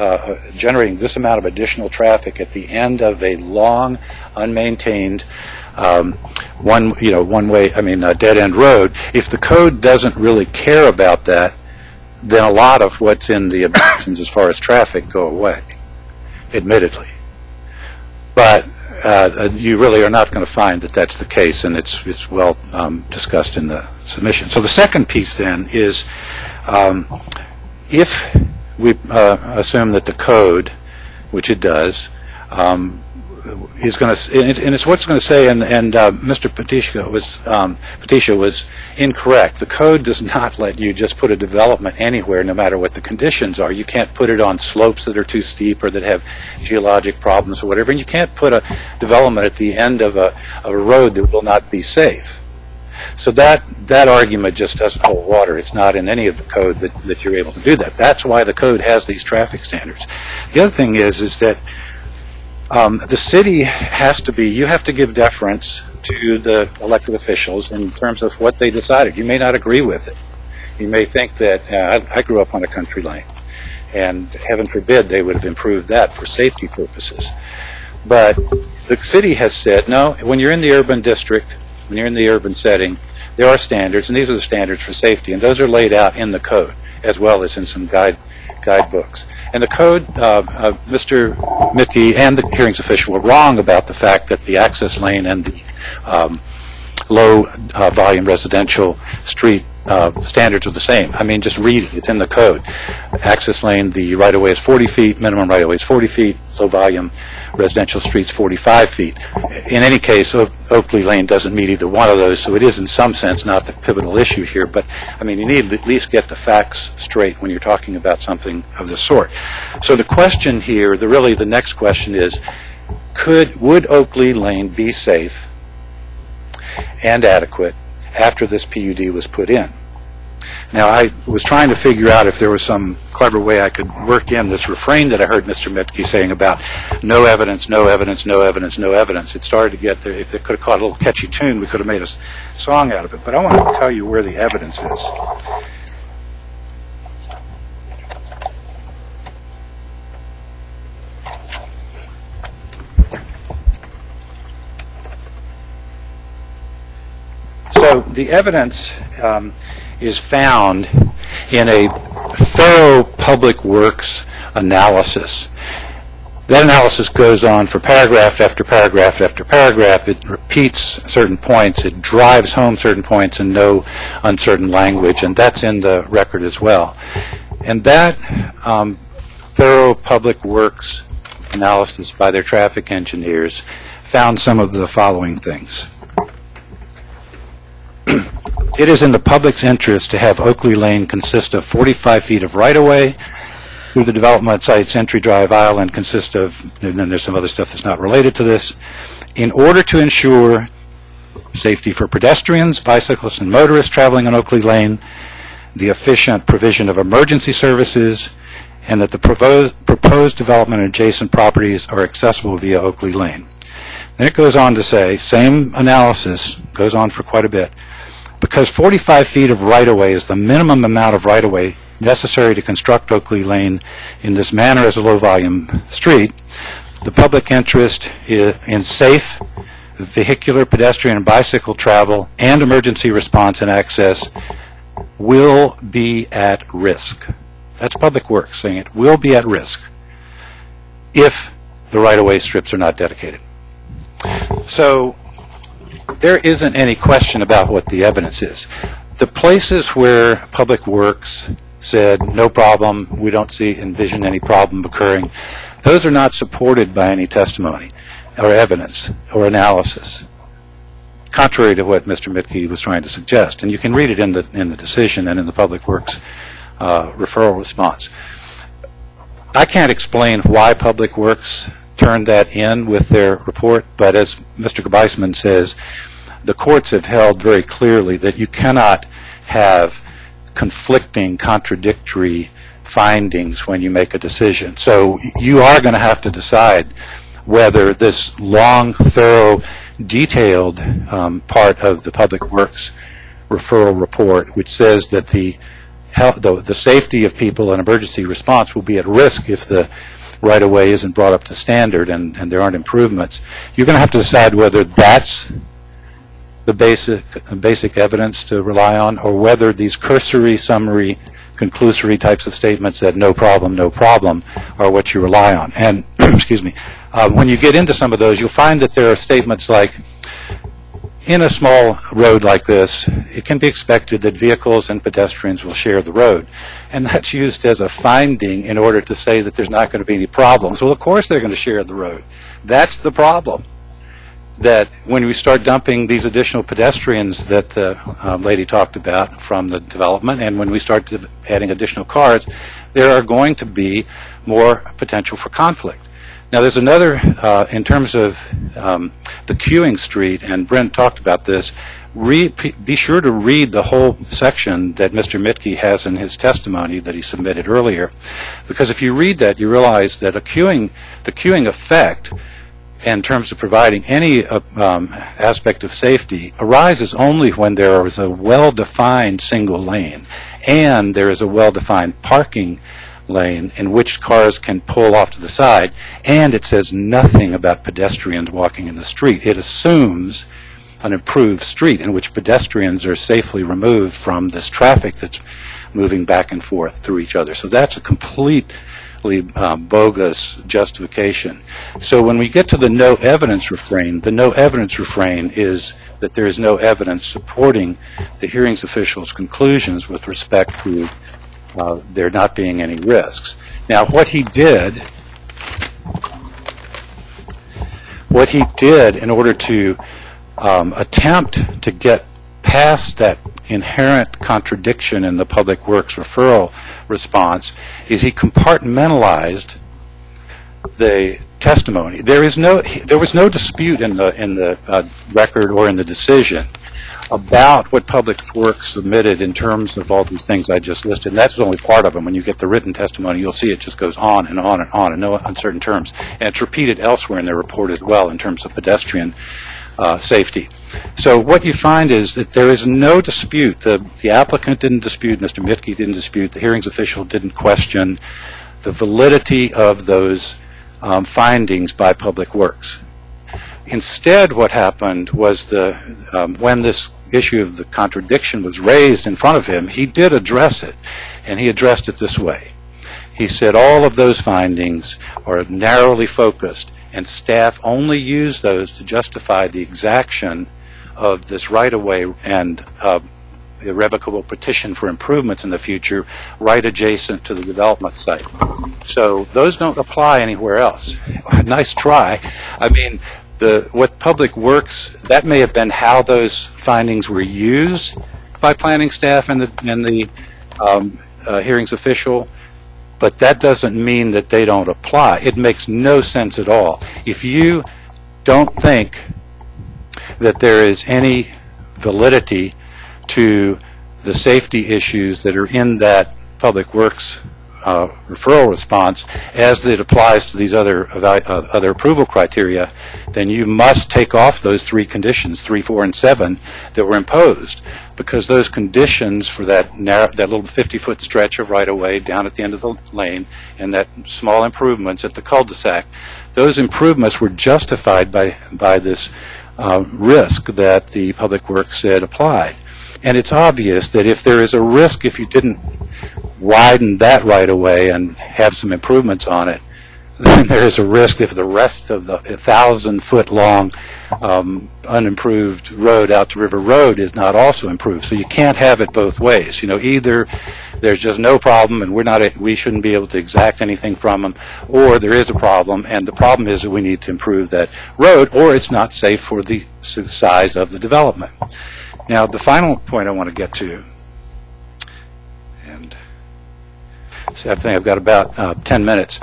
generating this amount of additional traffic at the end of a long, unmaintained, dead-end road, if the code doesn't really care about that, then a lot of what's in the objections as far as traffic go away, admittedly. But you really are not going to find that that's the case, and it's well discussed in the submission. So the second piece then is, if we assume that the code, which it does, is going to, and it's what's going to say, and Mr. Patisha was incorrect. The code does not let you just put a development anywhere, no matter what the conditions are. You can't put it on slopes that are too steep or that have geologic problems or whatever, and you can't put a development at the end of a road that will not be safe. So that argument just doesn't hold water. It's not in any of the code that you're able to do that. That's why the code has these traffic standards. The other thing is that the city has to be, you have to give deference to the elected officials in terms of what they decided. You may not agree with it. You may think that, I grew up on a country lane, and heaven forbid they would have improved that for safety purposes. But the city has said, no, when you're in the urban district, when you're in the urban setting, there are standards, and these are the standards for safety, and those are laid out in the code, as well as in some guidebooks. And the code, Mr. Mitke and the hearings official were wrong about the fact that the access lane and the low volume residential street standards are the same. I mean, just read it. It's in the code. Access lane, the right-of-way is 40 feet, minimum right-of-way is 40 feet, low volume residential streets 45 feet. In any case, Oakley Lane doesn't meet either one of those, so it is in some sense not the pivotal issue here. But, I mean, you need to at least get the facts straight when you're talking about something of this sort. So the question here, really the next question is, would Oakley Lane be safe and adequate after this PUD was put in? Now, I was trying to figure out if there was some clever way I could work in this refrain that I heard Mr. Mitke saying about no evidence, no evidence, no evidence, no evidence. It started to get there. If they could have caught a little catchy tune, we could have made a song out of it. But I want to tell you where the evidence is. So the evidence is found in a thorough public works analysis. That analysis goes on for paragraph after paragraph after paragraph. It repeats certain points. It drives home certain points in no uncertain language, and that's in the record as well. And that thorough public works analysis by their traffic engineers found some of the following things. It is in the public's interest to have Oakley Lane consist of 45 feet of right-of-way through the development site's entry drive aisle and consist of, and then there's some other stuff that's not related to this, in order to ensure safety for pedestrians, bicyclists, and motorists traveling on Oakley Lane, the efficient provision of emergency services, and that the proposed development and adjacent properties are accessible via Oakley Lane. Then it goes on to say, same analysis, goes on for quite a bit, because 45 feet of right-of-way is the minimum amount of right-of-way necessary to construct Oakley Lane in this manner as a low-volume street, the public interest in safe vehicular, pedestrian, and bicycle travel and emergency response and access will be at risk. That's Public Works saying it will be at risk if the right-of-way strips are not dedicated. So there isn't any question about what the evidence is. The places where Public Works said, no problem, we don't envision any problem occurring, those are not supported by any testimony or evidence or analysis, contrary to what Mr. Mitke was trying to suggest. And you can read it in the decision and in the Public Works referral response. I can't explain why Public Works turned that in with their report, but as Mr. Gebeisman says, the courts have held very clearly that you cannot have conflicting, contradictory findings when you make a decision. So you are going to have to decide whether this long, thorough, detailed part of the Public Works referral report, which says that the safety of people and emergency response will be at risk if the right-of-way isn't brought up to standard and there aren't improvements, you're going to have to decide whether that's the basic evidence to rely on, or whether these cursory, summary, conclusory types of statements that no problem are what you rely on. And, excuse me, when you get into some of those, you'll find that there are statements like, in a small road like this, it can be expected that vehicles and pedestrians will share the road. And that's used as a finding in order to say that there's not going to be any problems. Well, of course they're going to share the road. That's the problem. That when we start dumping these additional pedestrians that the lady talked about from the development, and when we start adding additional cars, there are going to be more potential for conflict. Now, there's another, in terms of the queuing street, and Brent talked about this, be sure to read the whole section that Mr. Mitke has in his testimony that he submitted earlier, because if you read that, you realize that the queuing effect in terms of providing any aspect of safety arises only when there is a well-defined single lane and there is a well-defined parking lane in which cars can pull off to the side, and it says nothing about pedestrians walking in the street. It assumes an improved street in which pedestrians are safely removed from this traffic that's moving back and forth through each other. So that's a complete bogus justification. So when we get to the no evidence refrain, the no evidence refrain is that there is no evidence supporting the hearings official's conclusions with respect to there not being any risks. Now, what he did in order to attempt to get past that inherent contradiction in the Public Works referral response is he compartmentalized the testimony. There was no dispute in the record or in the decision about what Public Works submitted in terms of all these things I just listed. And that's only part of them. When you get the written testimony, you'll see it just goes on and on and on in no uncertain terms. And it's repeated elsewhere in their report as well in terms of pedestrian safety. So what you find is that there is no dispute. The applicant didn't dispute, Mr. Mitke didn't dispute, the hearings official didn't question the validity of those findings by Public Works. Instead, what happened was when this issue of the contradiction was raised in front of him, he did address it, and he addressed it this way. He said all of those findings are narrowly focused, and staff only use those to justify the exaction of this right-of-way and irrevocable petition for improvements in the future right adjacent to the development site. So those don't apply anywhere else. Nice try. I mean, what Public Works, that may have been how those findings were used by planning staff and the hearings official, but that doesn't mean that they don't apply. It makes no sense at all. If you don't think that there is any validity to the safety issues that are in that Public Works referral response as it applies to these other approval criteria, then you must take off those three conditions, 3, 4, and 7, that were imposed, because those conditions for that little 50-foot stretch of right-of-way down at the end of the lane and that small improvements at the cul-de-sac, those improvements were justified by this risk that the Public Works said applied. And it's obvious that if there is a risk if you didn't widen that right-of-way and have some improvements on it, then there is a risk if the rest of the 1,000-foot-long unimproved road out to River Road is not also improved. So you can't have it both ways. You know, either there's just no problem and we shouldn't be able to exact anything from them, or there is a problem and the problem is that we need to improve that road, or it's not safe for the size of the development. Now, the final point I want to get to, and so I think I've got about 10 minutes.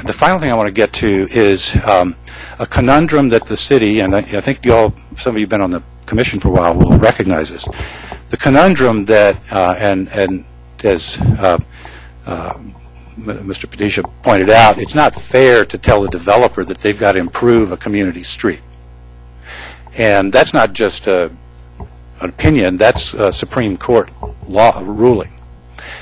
The final thing I want to get to is a conundrum that the city, and I think some of you have been on the commission for a while, will recognize this. The conundrum that, and as Mr. Padisha pointed out, it's not fair to tell the developer that they've got to improve a community street. And that's not just an opinion, that's a Supreme Court law ruling.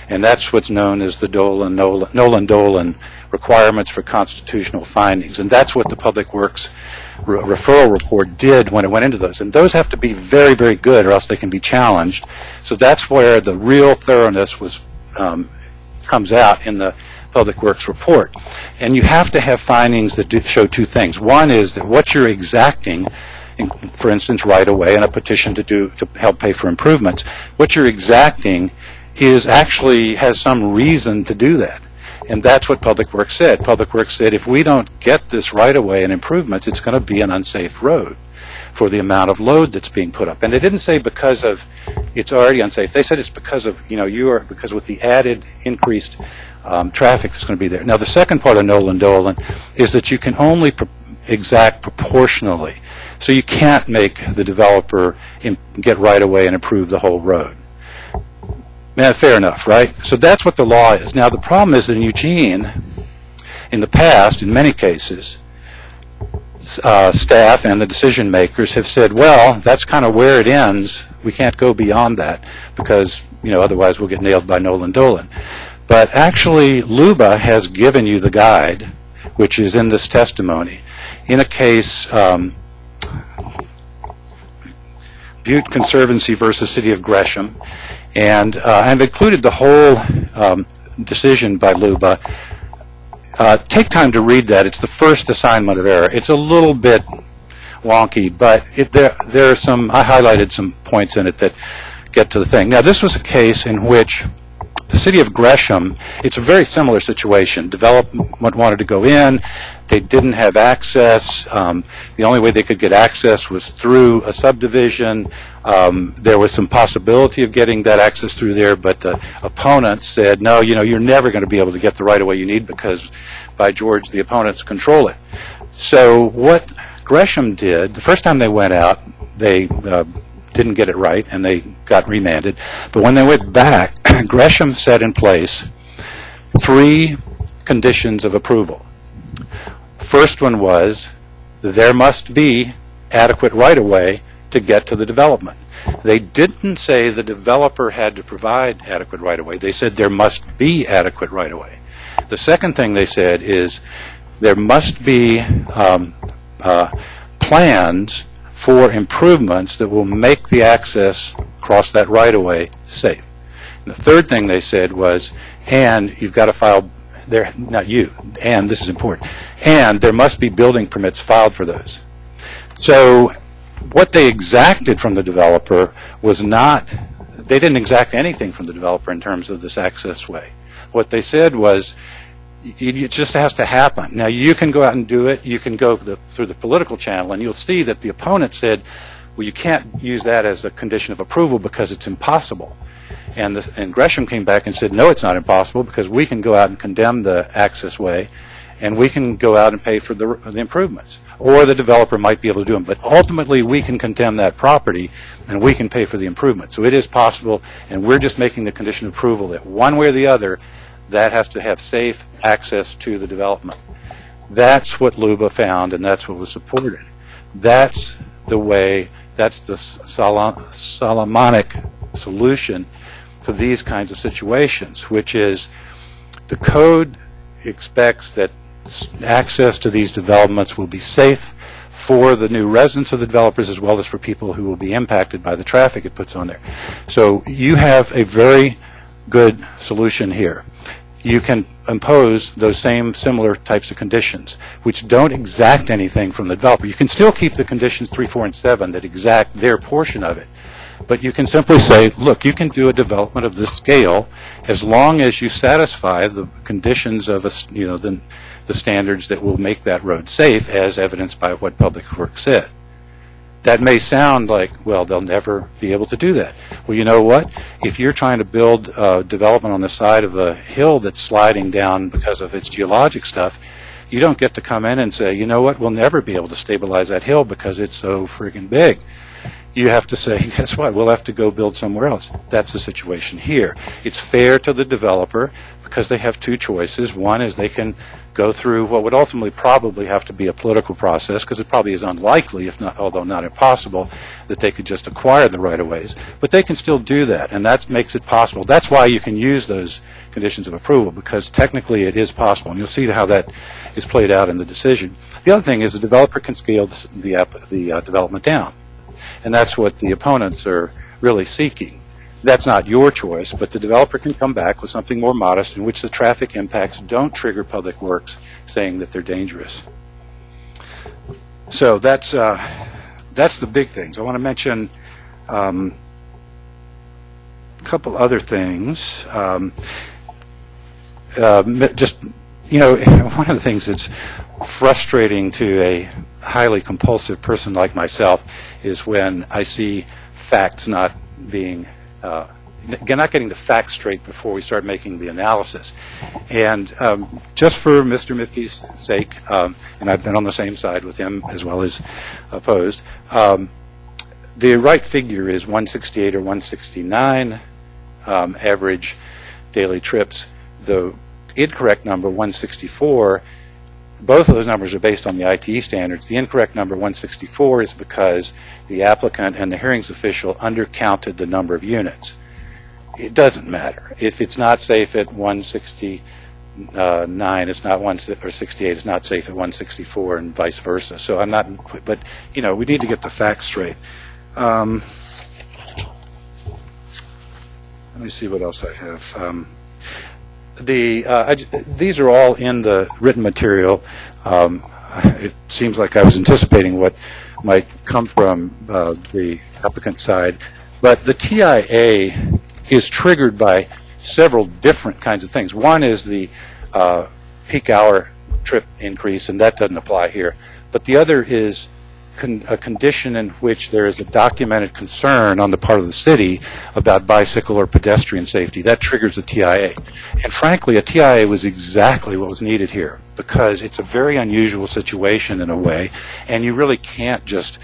And that's what's known as the Nolan-Dolan requirements for constitutional findings. And that's what the Public Works referral report did when it went into those. And those have to be very, very good or else they can be challenged. So that's where the real thoroughness comes out in the Public Works report. And you have to have findings that show two things. One is that what you're exacting, for instance, right away in a petition to help pay for improvements, what you're exacting is actually has some reason to do that. And that's what Public Works said. Public Works said if we don't get this right away and improvements, it's going to be an unsafe road for the amount of load that's being put up. And they didn't say because of it's already unsafe. They said it's because of, because with the added increased traffic that's going to be there. Now, the second part of Nolan-Dolan is that you can only exact proportionally. So you can't make the developer get right away and improve the whole road. Fair enough, right? So that's what the law is. Now, the problem is that in Eugene, in the past, in many cases, staff and the decision makers have said, well, that's kind of where it ends. We can't go beyond that because, otherwise we'll get nailed by Nolan-Dolan. But actually, LUBA has given you the guide, which is in this testimony. In a case, Butte Conservancy versus City of Gresham, and I've included the whole decision by LUBA, take time to read that. It's the first assignment of error. It's a little bit wonky, but there are some, I highlighted some points in it that get to the thing. Now, this was a case in which the city of Gresham, it's a very similar situation. Development wanted to go in. They didn't have access. The only way they could get access was through a subdivision. There was some possibility of getting that access through there, but the opponents said, no, you're never going to be able to get the right-of-way you need because, by George, the opponents control it. So what Gresham did, the first time they went out, they didn't get it right, and they got remanded. But when they went back, Gresham set in place 3 conditions of approval. First one was there must be adequate right-of-way to get to the development. They didn't say the developer had to provide adequate right-of-way. They said there must be adequate right-of-way. The second thing they said is there must be plans for improvements that will make the access across that right-of-way safe. And the third thing they said was, and you've got to file, there, not you, and this is important, and there must be building permits filed for those. So what they exacted from the developer was not, they didn't exact anything from the developer in terms of this access way. What they said was, it just has to happen. Now, you can go out and do it. You can go through the political channel, and you'll see that the opponent said, well, you can't use that as a condition of approval because it's impossible. And Gresham came back and said, no, it's not impossible because we can go out and condemn the access way, and we can go out and pay for the improvements. Or the developer might be able to do them. But ultimately, we can condemn that property, and we can pay for the improvements. So it is possible, and we're just making the condition of approval that one way or the other, that has to have safe access to the development. That's what LUBA found, and that's what was supported. That's the way, that's the Solomonic solution to these kinds of situations, which is the code expects that access to these developments will be safe for the new residents of the developers as well as for people who will be impacted by the traffic it puts on there. So you have a very good solution here. You can impose those same similar types of conditions, which don't exact anything from the developer. You can still keep the conditions 3, 4, and 7 that exact their portion of it. But you can simply say, look, you can do a development of this scale as long as you satisfy the conditions of the standards that will make that road safe, as evidenced by what Public Works said. That may sound like, well, they'll never be able to do that. Well, you know what? If you're trying to build development on the side of a hill that's sliding down because of its geologic stuff, you don't get to come in and say, you know what, we'll never be able to stabilize that hill because it's so friggin' big. You have to say, guess what, we'll have to go build somewhere else. That's the situation here. It's fair to the developer because they have 2 choices. One is they can go through what would ultimately probably have to be a political process, because it probably is unlikely, if not, although not impossible, that they could just acquire the right-of-ways. But they can still do that, and that makes it possible. That's why you can use those conditions of approval, because technically it is possible, and you'll see how that is played out in the decision. The other thing is the developer can scale the development down, and that's what the opponents are really seeking. That's not your choice, but the developer can come back with something more modest in which the traffic impacts don't trigger Public Works saying that they're dangerous. So that's the big things. I want to mention a couple other things. Just, one of the things that's frustrating to a highly compulsive person like myself is when I see facts not being not getting the facts straight before we start making the analysis. And just for Mr. Mitkey's sake, and I've been on the same side with him as well as opposed, the right figure is 168 or 169 average daily trips. The incorrect number, 164, both of those numbers are based on the ITE standards. The incorrect number, 164, is because the applicant and the hearings official undercounted the number of units. It doesn't matter. If it's not safe at 169, it's not or 68, it's not safe at 164, and vice versa. So I'm not, but we need to get the facts straight. Let me see what else I have. These are all in the written material. It seems like I was anticipating what might come from the applicant's side, but the TIA is triggered by several different kinds of things. One is the peak hour trip increase, and that doesn't apply here. But the other is a condition in which there is a documented concern on the part of the city about bicycle or pedestrian safety. That triggers a TIA. And frankly, a TIA was exactly what was needed here, because it's a very unusual situation in a way, and you really can't just,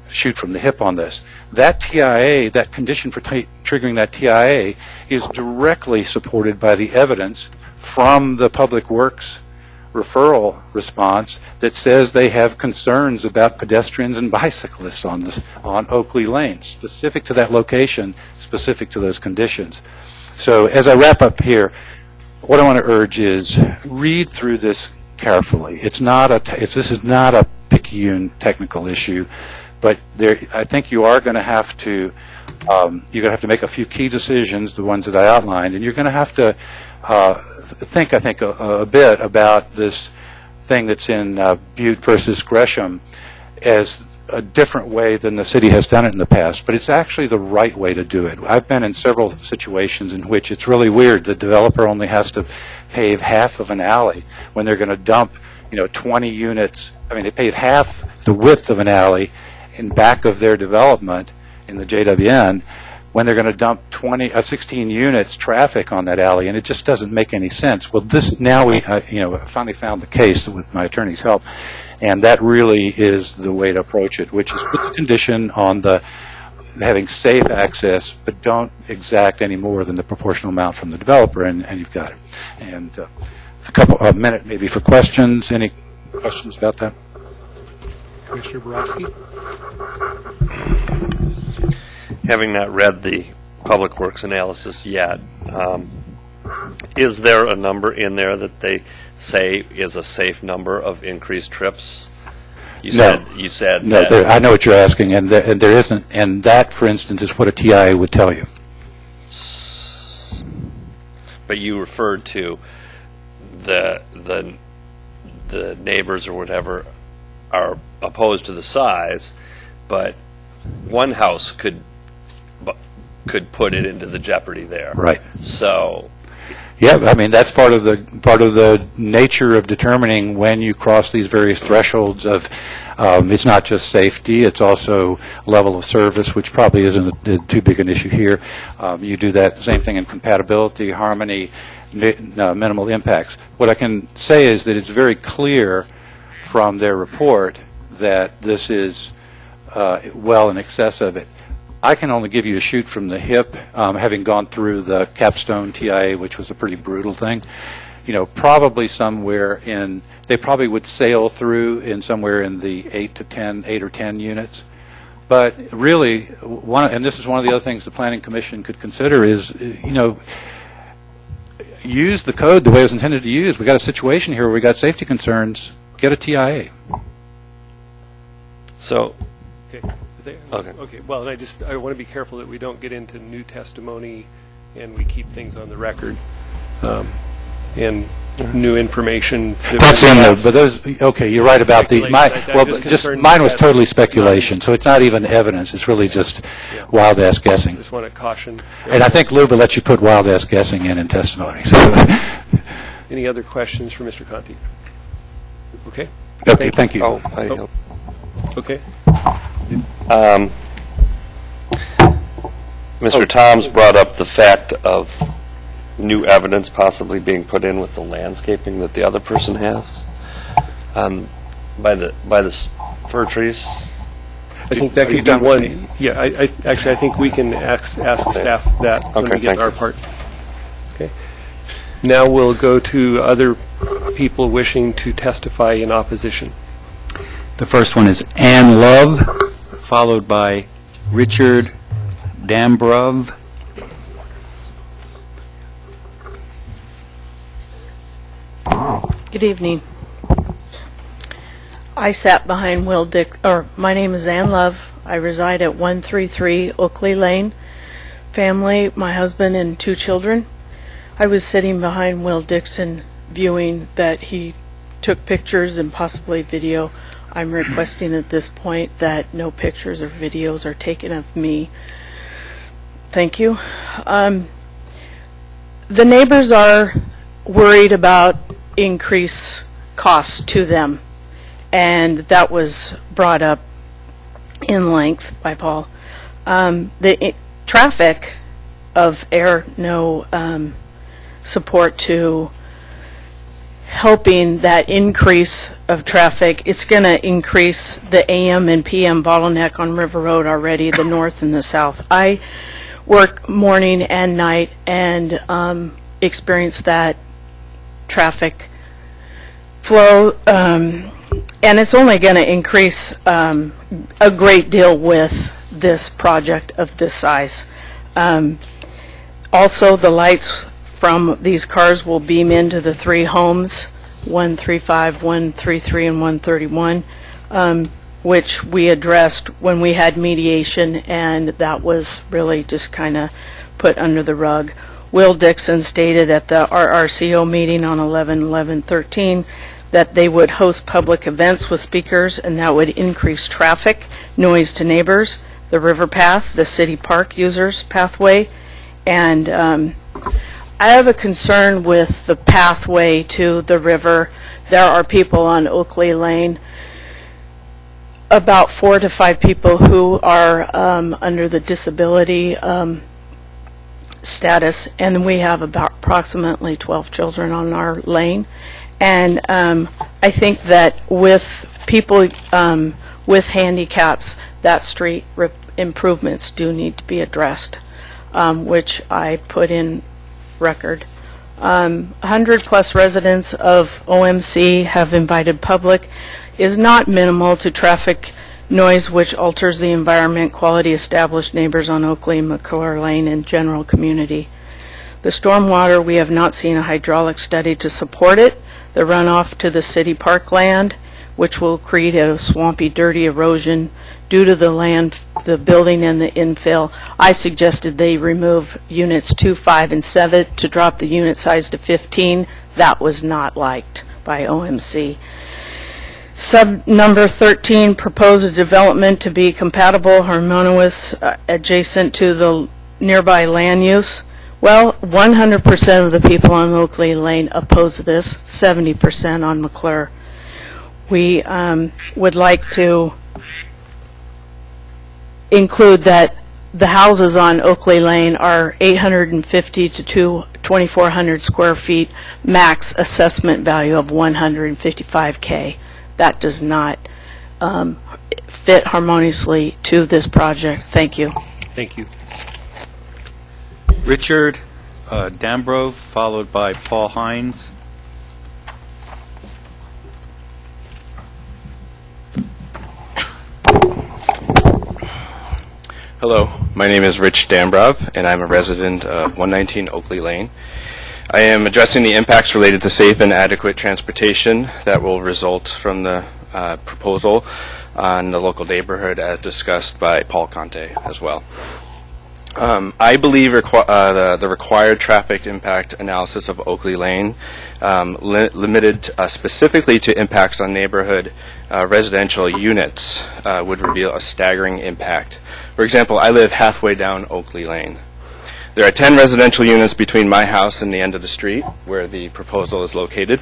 shoot from the hip on this. That TIA, that condition for triggering that TIA, is directly supported by the evidence from the Public Works referral response that says they have concerns about pedestrians and bicyclists on Oakley Lane, specific to that location, specific to those conditions. So as I wrap up here, what I want to urge is read through this carefully. This is not a picayune technical issue, but I think you are going to have to make a few key decisions, the ones that I outlined, and you're going to have to think a bit about this thing that's in Butte versus Gresham as a different way than the city has done it in the past, but it's actually the right way to do it. I've been in several situations in which it's really weird. The developer only has to pave half of an alley when they're going to dump 20 units. I mean, they pave half the width of an alley in back of their development in the JWN when they're going to dump 16 units traffic on that alley, and it just doesn't make any sense. Well, now we finally found the case with my attorney's help, and that really is the way to approach it, which is put the condition on the having safe access, but don't exact any more than the proportional amount from the developer, and you've got it. And a minute maybe for questions. Any questions about that? Commissioner Borowski? Having not read the Public Works analysis yet, is there a number in there that they say is a safe number of increased trips? You said no. that. I know what you're asking, and there isn't. And that, for instance, is what a TIA would tell you. But you referred to the neighbors or whatever are opposed to the size, but one house could put it into the jeopardy there. Right. So. Yeah, I mean that's part of the nature of determining when you cross these various thresholds of. It's not just safety; it's also level of service, which probably isn't too big an issue here. You do that same thing in compatibility, harmony, minimal impacts. What I can say is that it's very clear from their report that this is well in excess of it. I can only give you a shoot from the hip, having gone through the Capstone TIA, which was a pretty brutal thing. Probably they probably would sail through in somewhere in the 8 or 10 units. But really, and this is one of the other things the Planning Commission could consider is, use the code the way it was intended to use. We got a situation here where we got safety concerns. Get a TIA. So. Okay. Well, and I want to be careful that we don't get into new testimony, and we keep things on the record, and new information. That's in there, but those. Okay, you're right about mine was totally speculation, so it's not even evidence. It's really just wild ass guessing. Just want to caution. And I think Luba lets you put wild ass guessing in testimony. So. Any other questions for Mr. Conti? Okay. Okay. Thank you. Okay. Mr. Toms brought up the fact of new evidence possibly being put in with the landscaping that the other person has by the fir trees. I think that could be one. Yeah, I think we can ask staff that when we get our part. Okay. Now we'll go to other people wishing to testify in opposition. The first one is Ann Love, followed by Richard Dambrov. Good evening. I sat behind my name is Ann Love. I reside at 133 Oakley Lane. Family, my husband and 2 children. I was sitting behind Will Dixon viewing that he took pictures and possibly video. I'm requesting at this point that no pictures or videos are taken of me. Thank you. The neighbors are worried about increased costs to them, and that was brought up in length by Paul. Traffic of air, no support to helping that increase of traffic. It's going to increase the AM and PM bottleneck on River Road already, the north and the south. I work morning and night and experience that traffic flow, and it's only going to increase a great deal with this project of this size. Also, the lights from these cars will beam into the 3 homes, 135, 133, and 131, which we addressed when we had mediation, and that was really just kind of put under the rug. Will Dixon stated at the RRCO meeting on 11/11/13 that they would host public events with speakers, and that would increase traffic, noise to neighbors, the river path, the city park users pathway, and I have a concern with the pathway to the river. There are people on Oakley Lane, about 4 to 5 people who are under the disability status, and we have about approximately 12 children on our lane. And I think that with people with handicaps, that street improvements do need to be addressed, which I put in record. 100+ residents of OMC have invited public is not minimal to traffic noise which alters the environment, quality, established neighbors on Oakley, McClure Lane, and general community. The stormwater, we have not seen a hydraulic study to support it. The runoff to the city park land, which will create a swampy, dirty erosion due to the land, the building, and the infill. I suggested they remove units 2, 5, and 7 to drop the unit size to 15. That was not liked by OMC. Sub number 13, propose a development to be compatible, harmonious, adjacent to the nearby land use. Well, 100% of the people on Oakley Lane oppose this, 70% on McClure. We would like to include that the houses on Oakley Lane are 850 to 2,400 square feet, max assessment value of $155K. That does not fit harmoniously to this project. Thank you. Thank you. Richard Dambrov, followed by Paul Hines. Hello, my name is Rich Dambrov, and I'm a resident of 119 Oakley Lane. I am addressing the impacts related to safe and adequate transportation that will result from the proposal on the local neighborhood as discussed by Paul Conte as well. I believe the required traffic impact analysis of Oakley Lane limited specifically to impacts on neighborhood residential units would reveal a staggering impact. For example, I live halfway down Oakley Lane. There are 10 residential units between my house and the end of the street where the proposal is located.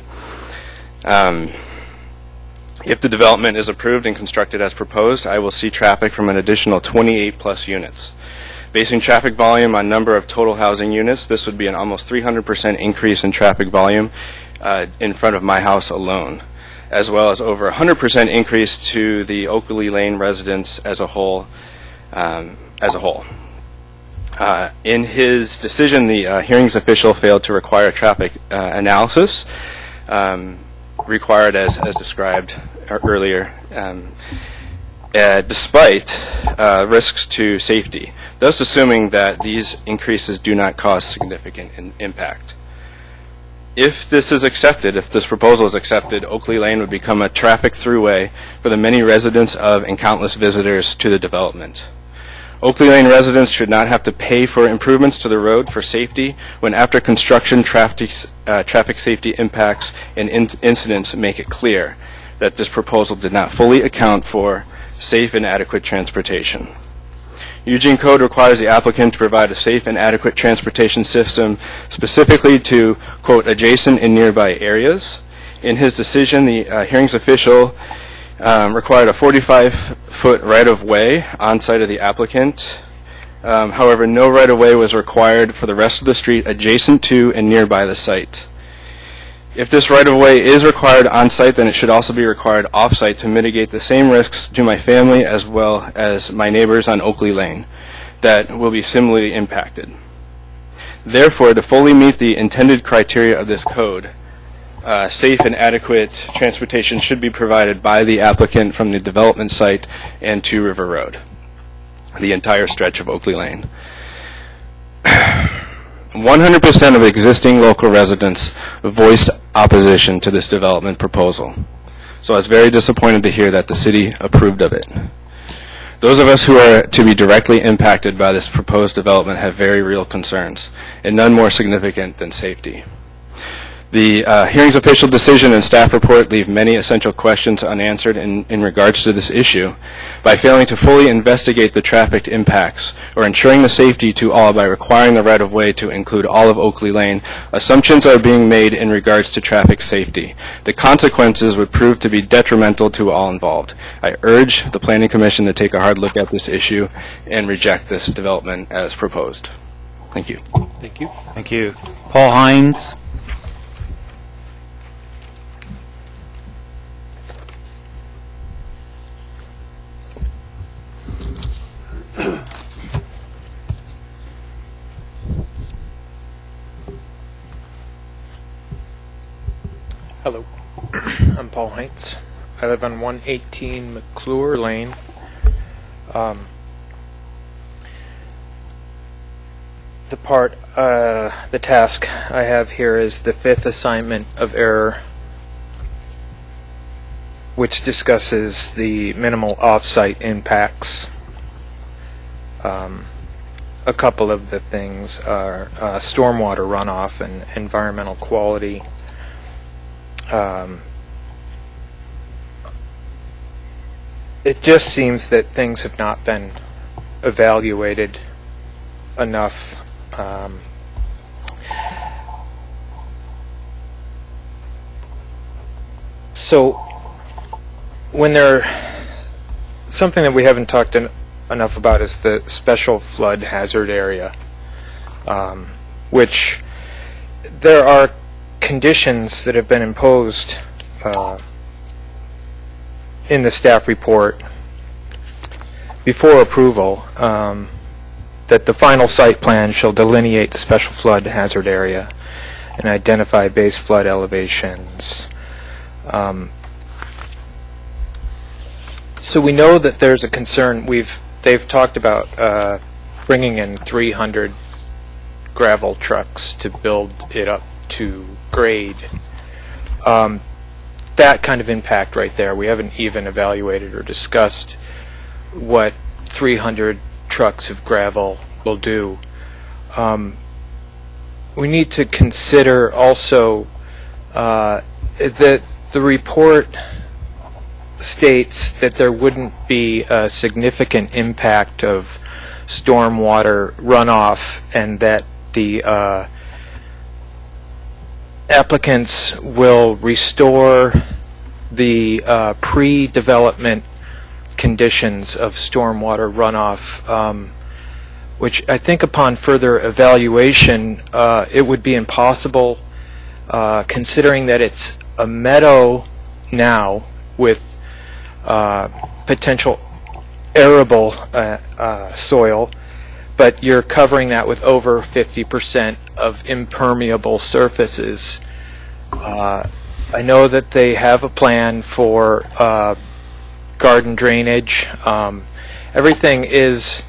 If the development is approved and constructed as proposed, I will see traffic from an additional 28 plus units. Basing traffic volume on number of total housing units, this would be an almost 300% increase in traffic volume in front of my house alone, as well as over 100% increase to the Oakley Lane residents as a whole. In his decision, the hearings official failed to require traffic analysis required as described earlier, despite risks to safety, thus assuming that these increases do not cause significant impact. If this is accepted, if this proposal is accepted, Oakley Lane would become a traffic throughway for the many residents of and countless visitors to the development. Oakley Lane residents should not have to pay for improvements to the road for safety when after construction traffic safety impacts and incidents make it clear that this proposal did not fully account for safe and adequate transportation. Eugene Code requires the applicant to provide a safe and adequate transportation system specifically to, quote, adjacent and nearby areas. In his decision, the hearings official required a 45-foot right-of-way on site of the applicant. However, no right-of-way was required for the rest of the street adjacent to and nearby the site. If this right-of-way is required on site, then it should also be required off-site to mitigate the same risks to my family as well as my neighbors on Oakley Lane that will be similarly impacted. Therefore, to fully meet the intended criteria of this code, safe and adequate transportation should be provided by the applicant from the development site and to River Road, the entire stretch of Oakley Lane. 100% of existing local residents voiced opposition to this development proposal. So I was very disappointed to hear that the city approved of it. Those of us who are to be directly impacted by this proposed development have very real concerns, and none more significant than safety. The hearings official decision and staff report leave many essential questions unanswered in regards to this issue. By failing to fully investigate the traffic impacts or ensuring the safety to all by requiring the right-of-way to include all of Oakley Lane, assumptions are being made in regards to traffic safety. The consequences would prove to be detrimental to all involved. I urge the Planning Commission to take a hard look at this issue and reject this development as proposed. Thank you. Thank you. Thank you. Paul Hines. Hello, I'm Paul Heintz. I live on 118 McClure Lane. The task I have here is the fifth assignment of error, which discusses the minimal off-site impacts. A couple of the things are stormwater runoff and environmental quality. It just seems that things have not been evaluated enough. So when something that we haven't talked enough about is the special flood hazard area, which there are conditions that have been imposed in the staff report before approval, that the final site plan shall delineate the special flood hazard area and identify base flood elevations. So we know that there's a concern. They've talked about bringing in 300 gravel trucks to build it up to grade. That kind of impact right there, we haven't even evaluated or discussed what 300 trucks of gravel will do. We need to consider also that the report states that there wouldn't be a significant impact of stormwater runoff and that the applicants will restore the pre-development conditions of stormwater runoff, which I think upon further evaluation it would be impossible, considering that it's a meadow now with potential arable soil, but you're covering that with over 50% of impermeable surfaces. I know that they have a plan for garden drainage. Everything is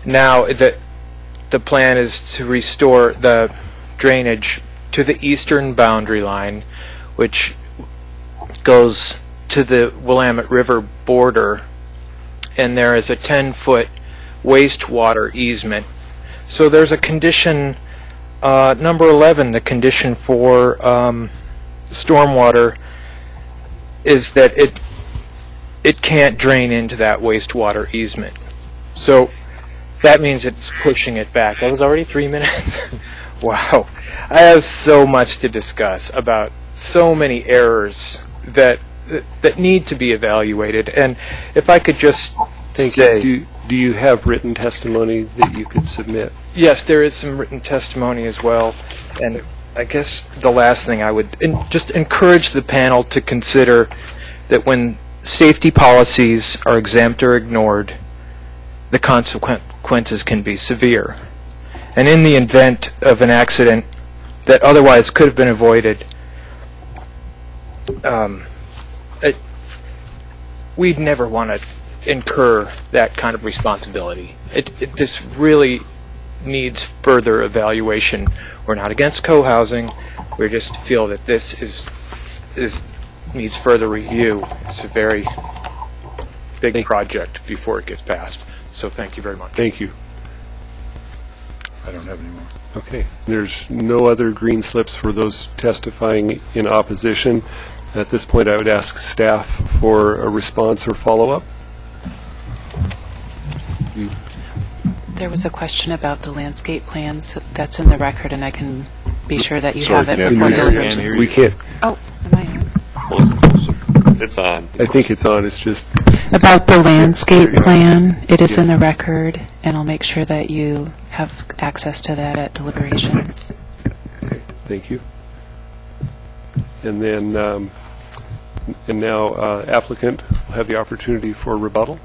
now, the plan is to restore the drainage to the eastern boundary line, which goes to the Willamette River border, and there is a 10-foot wastewater easement. So there's a condition, number 11, the condition for stormwater is that it can't drain into that wastewater easement. So that means it's pushing it back. That was already 3 minutes? Wow. I have so much to discuss about so many errors that need to be evaluated. And if I could just say... Do you have written testimony that you could submit? Yes, there is some written testimony as well. And I guess the last thing I would just encourage the panel to consider that when safety policies are exempt or ignored, the consequences can be severe. And in the event of an accident that otherwise could have been avoided, we'd never want to incur that kind of responsibility. This really needs further evaluation. We're not against co-housing. We just feel that this needs further review. It's a very big project before it gets passed. So thank you very much. Thank you. I don't have any more. Okay. There's no other green slips for those testifying in opposition. At this point, I would ask staff for a response or follow-up. There was a question about the landscape plans. That's in the record, and I can be sure that you have it before the... We can't. Oh, am I on? It's on. I think it's on. It's just... About the landscape plan, it is in the record, and I'll make sure that you have access to that at deliberations. Okay, thank you. And then, and now applicant will have the opportunity for rebuttal.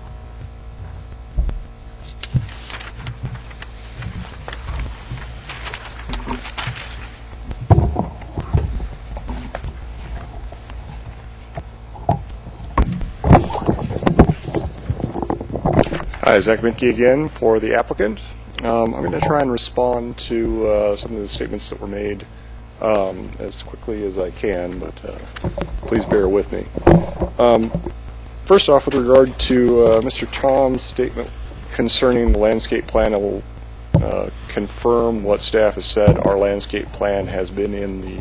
Hi, Zach Minke again for the applicant. I'm going to try and respond to some of the statements that were made as quickly as I can, but please bear with me. First off, with regard to Mr. Tom's statement concerning the landscape plan, I will confirm what staff has said. Our landscape plan has been in the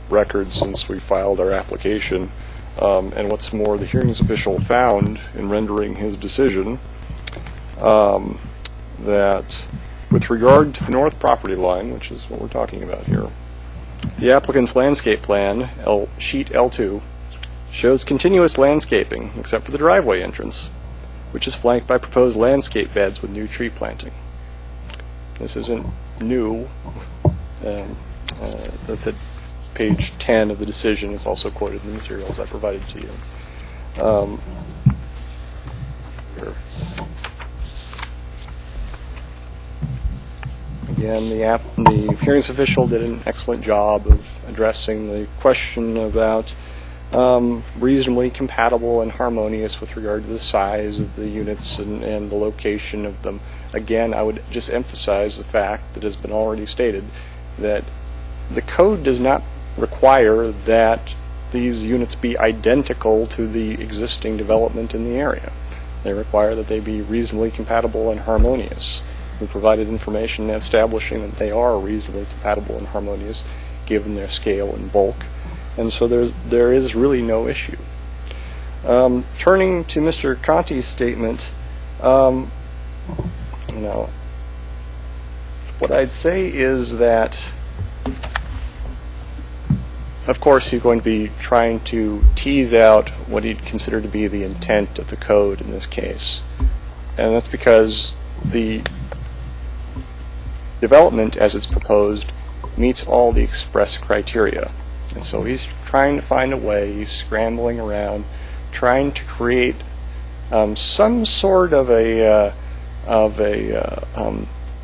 record since we filed our application. And what's more, the hearings official found in rendering his decision that with regard to the north property line, which is what we're talking about here, the applicant's landscape plan, sheet L2, shows continuous landscaping except for the driveway entrance, which is flanked by proposed landscape beds with new tree planting. This isn't new. That's at page 10 of the decision. It's also quoted in the materials I provided to you. Here. Again, the hearings official did an excellent job of addressing the question about reasonably compatible and harmonious with regard to the size of the units and the location of them. Again, I would just emphasize the fact that has been already stated that the code does not require that these units be identical to the existing development in the area. They require that they be reasonably compatible and harmonious. We provided information establishing that they are reasonably compatible and harmonious given their scale and bulk, and so there is really no issue. Turning to Mr. Conti's statement, what I'd say is that, of course, he's going to be trying to tease out what he'd consider to be the intent of the code in this case, and that's because the development as it's proposed meets all the express criteria. And so he's trying to find a way, he's scrambling around, trying to create some sort of a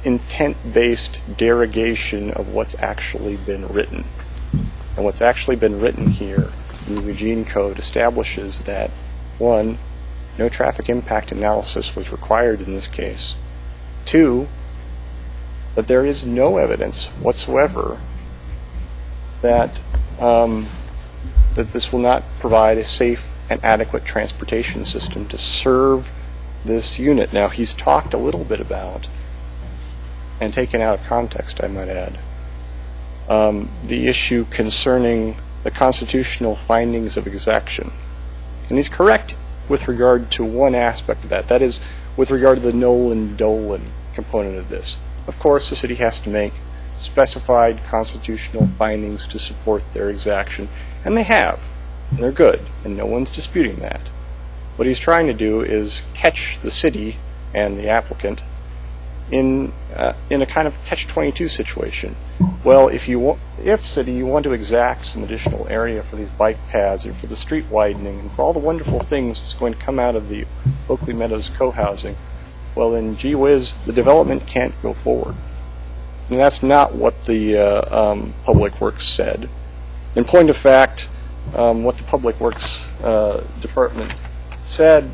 intent-based derogation of what's actually been written. And what's actually been written here in the Eugene Code establishes that, one, no traffic impact analysis was required in this case. Two, that there is no evidence whatsoever that that this will not provide a safe and adequate transportation system to serve this unit. Now, he's talked a little bit about, and taken out of context, I might add, the issue concerning the constitutional findings of exaction. And he's correct with regard to one aspect of that. That is, with regard to the Nolan-Dolan component of this. Of course, the city has to make specified constitutional findings to support their exaction, and they have, and they're good, and no one's disputing that. What he's trying to do is catch the city and the applicant in a kind of catch-22 situation. Well, if city, you want to exact some additional area for these bike paths or for the street widening and for all the wonderful things that's going to come out of the Oakley Meadows co-housing, well then, gee whiz, the development can't go forward. And that's not what the Public Works said. In point of fact, what the Public Works Department said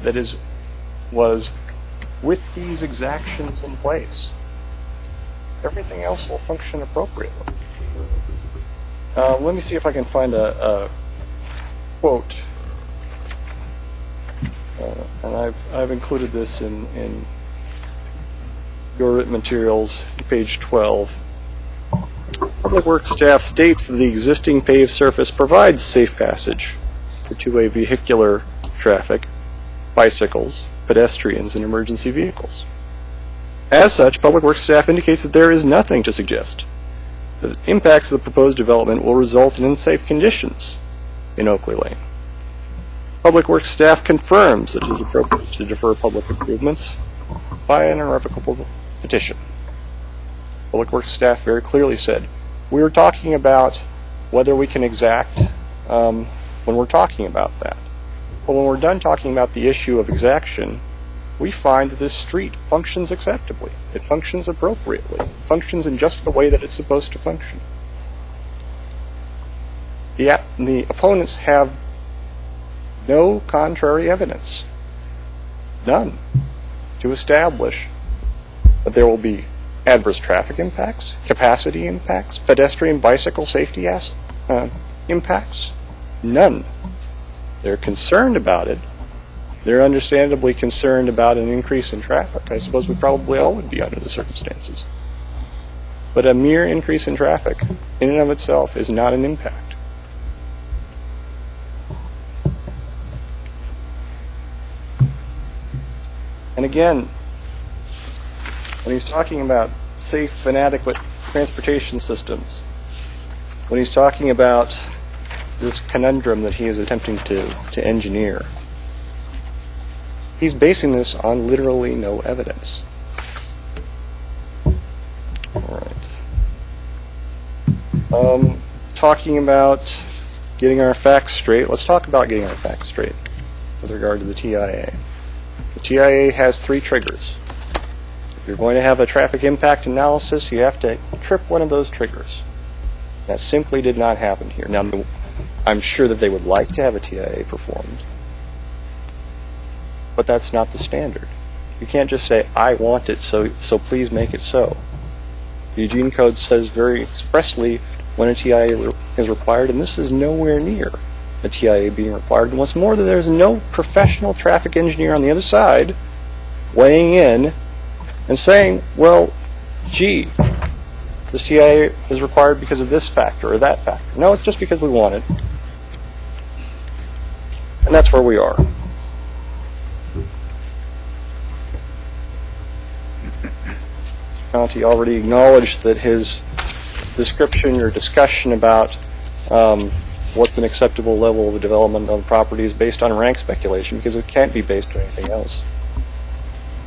was, with these exactions in place, everything else will function appropriately. Let me see if I can find a quote, and I've included this in your written materials, page 12. Public Works staff states that the existing paved surface provides safe passage for two-way vehicular traffic, bicycles, pedestrians, and emergency vehicles. As such, Public Works staff indicates that there is nothing to suggest that the impacts of the proposed development will result in unsafe conditions in Oakley Lane. Public Works staff confirms that it is appropriate to defer public improvements by an irrevocable petition. Public Works staff very clearly said, we were talking about whether we can exact when we're talking about that. But when we're done talking about the issue of exaction, we find that this street functions acceptably. It functions appropriately. It functions in just the way that it's supposed to function. The opponents have no contrary evidence, none, to establish that there will be adverse traffic impacts, capacity impacts, pedestrian bicycle safety impacts. None. They're concerned about it. They're understandably concerned about an increase in traffic. I suppose we probably all would be under the circumstances. But a mere increase in traffic, in and of itself, is not an impact. And again, when he's talking about safe and adequate transportation systems, when he's talking about this conundrum that he is attempting to engineer, he's basing this on literally no evidence. All right. Talking about getting our facts straight, let's talk about getting our facts straight with regard to the TIA. The TIA has 3 triggers. If you're going to have a traffic impact analysis, you have to trip one of those triggers. That simply did not happen here. Now, I'm sure that they would like to have a TIA performed, but that's not the standard. You can't just say, I want it, so please make it so. The Eugene Code says very expressly when a TIA is required, and this is nowhere near a TIA being required. And what's more, that there's no professional traffic engineer on the other side weighing in and saying, well, gee, this TIA is required because of this factor or that factor. No, it's just because we want it. And that's where we are. Conti already acknowledged that his description or discussion about what's an acceptable level of development of the property is based on rank speculation, because it can't be based on anything else.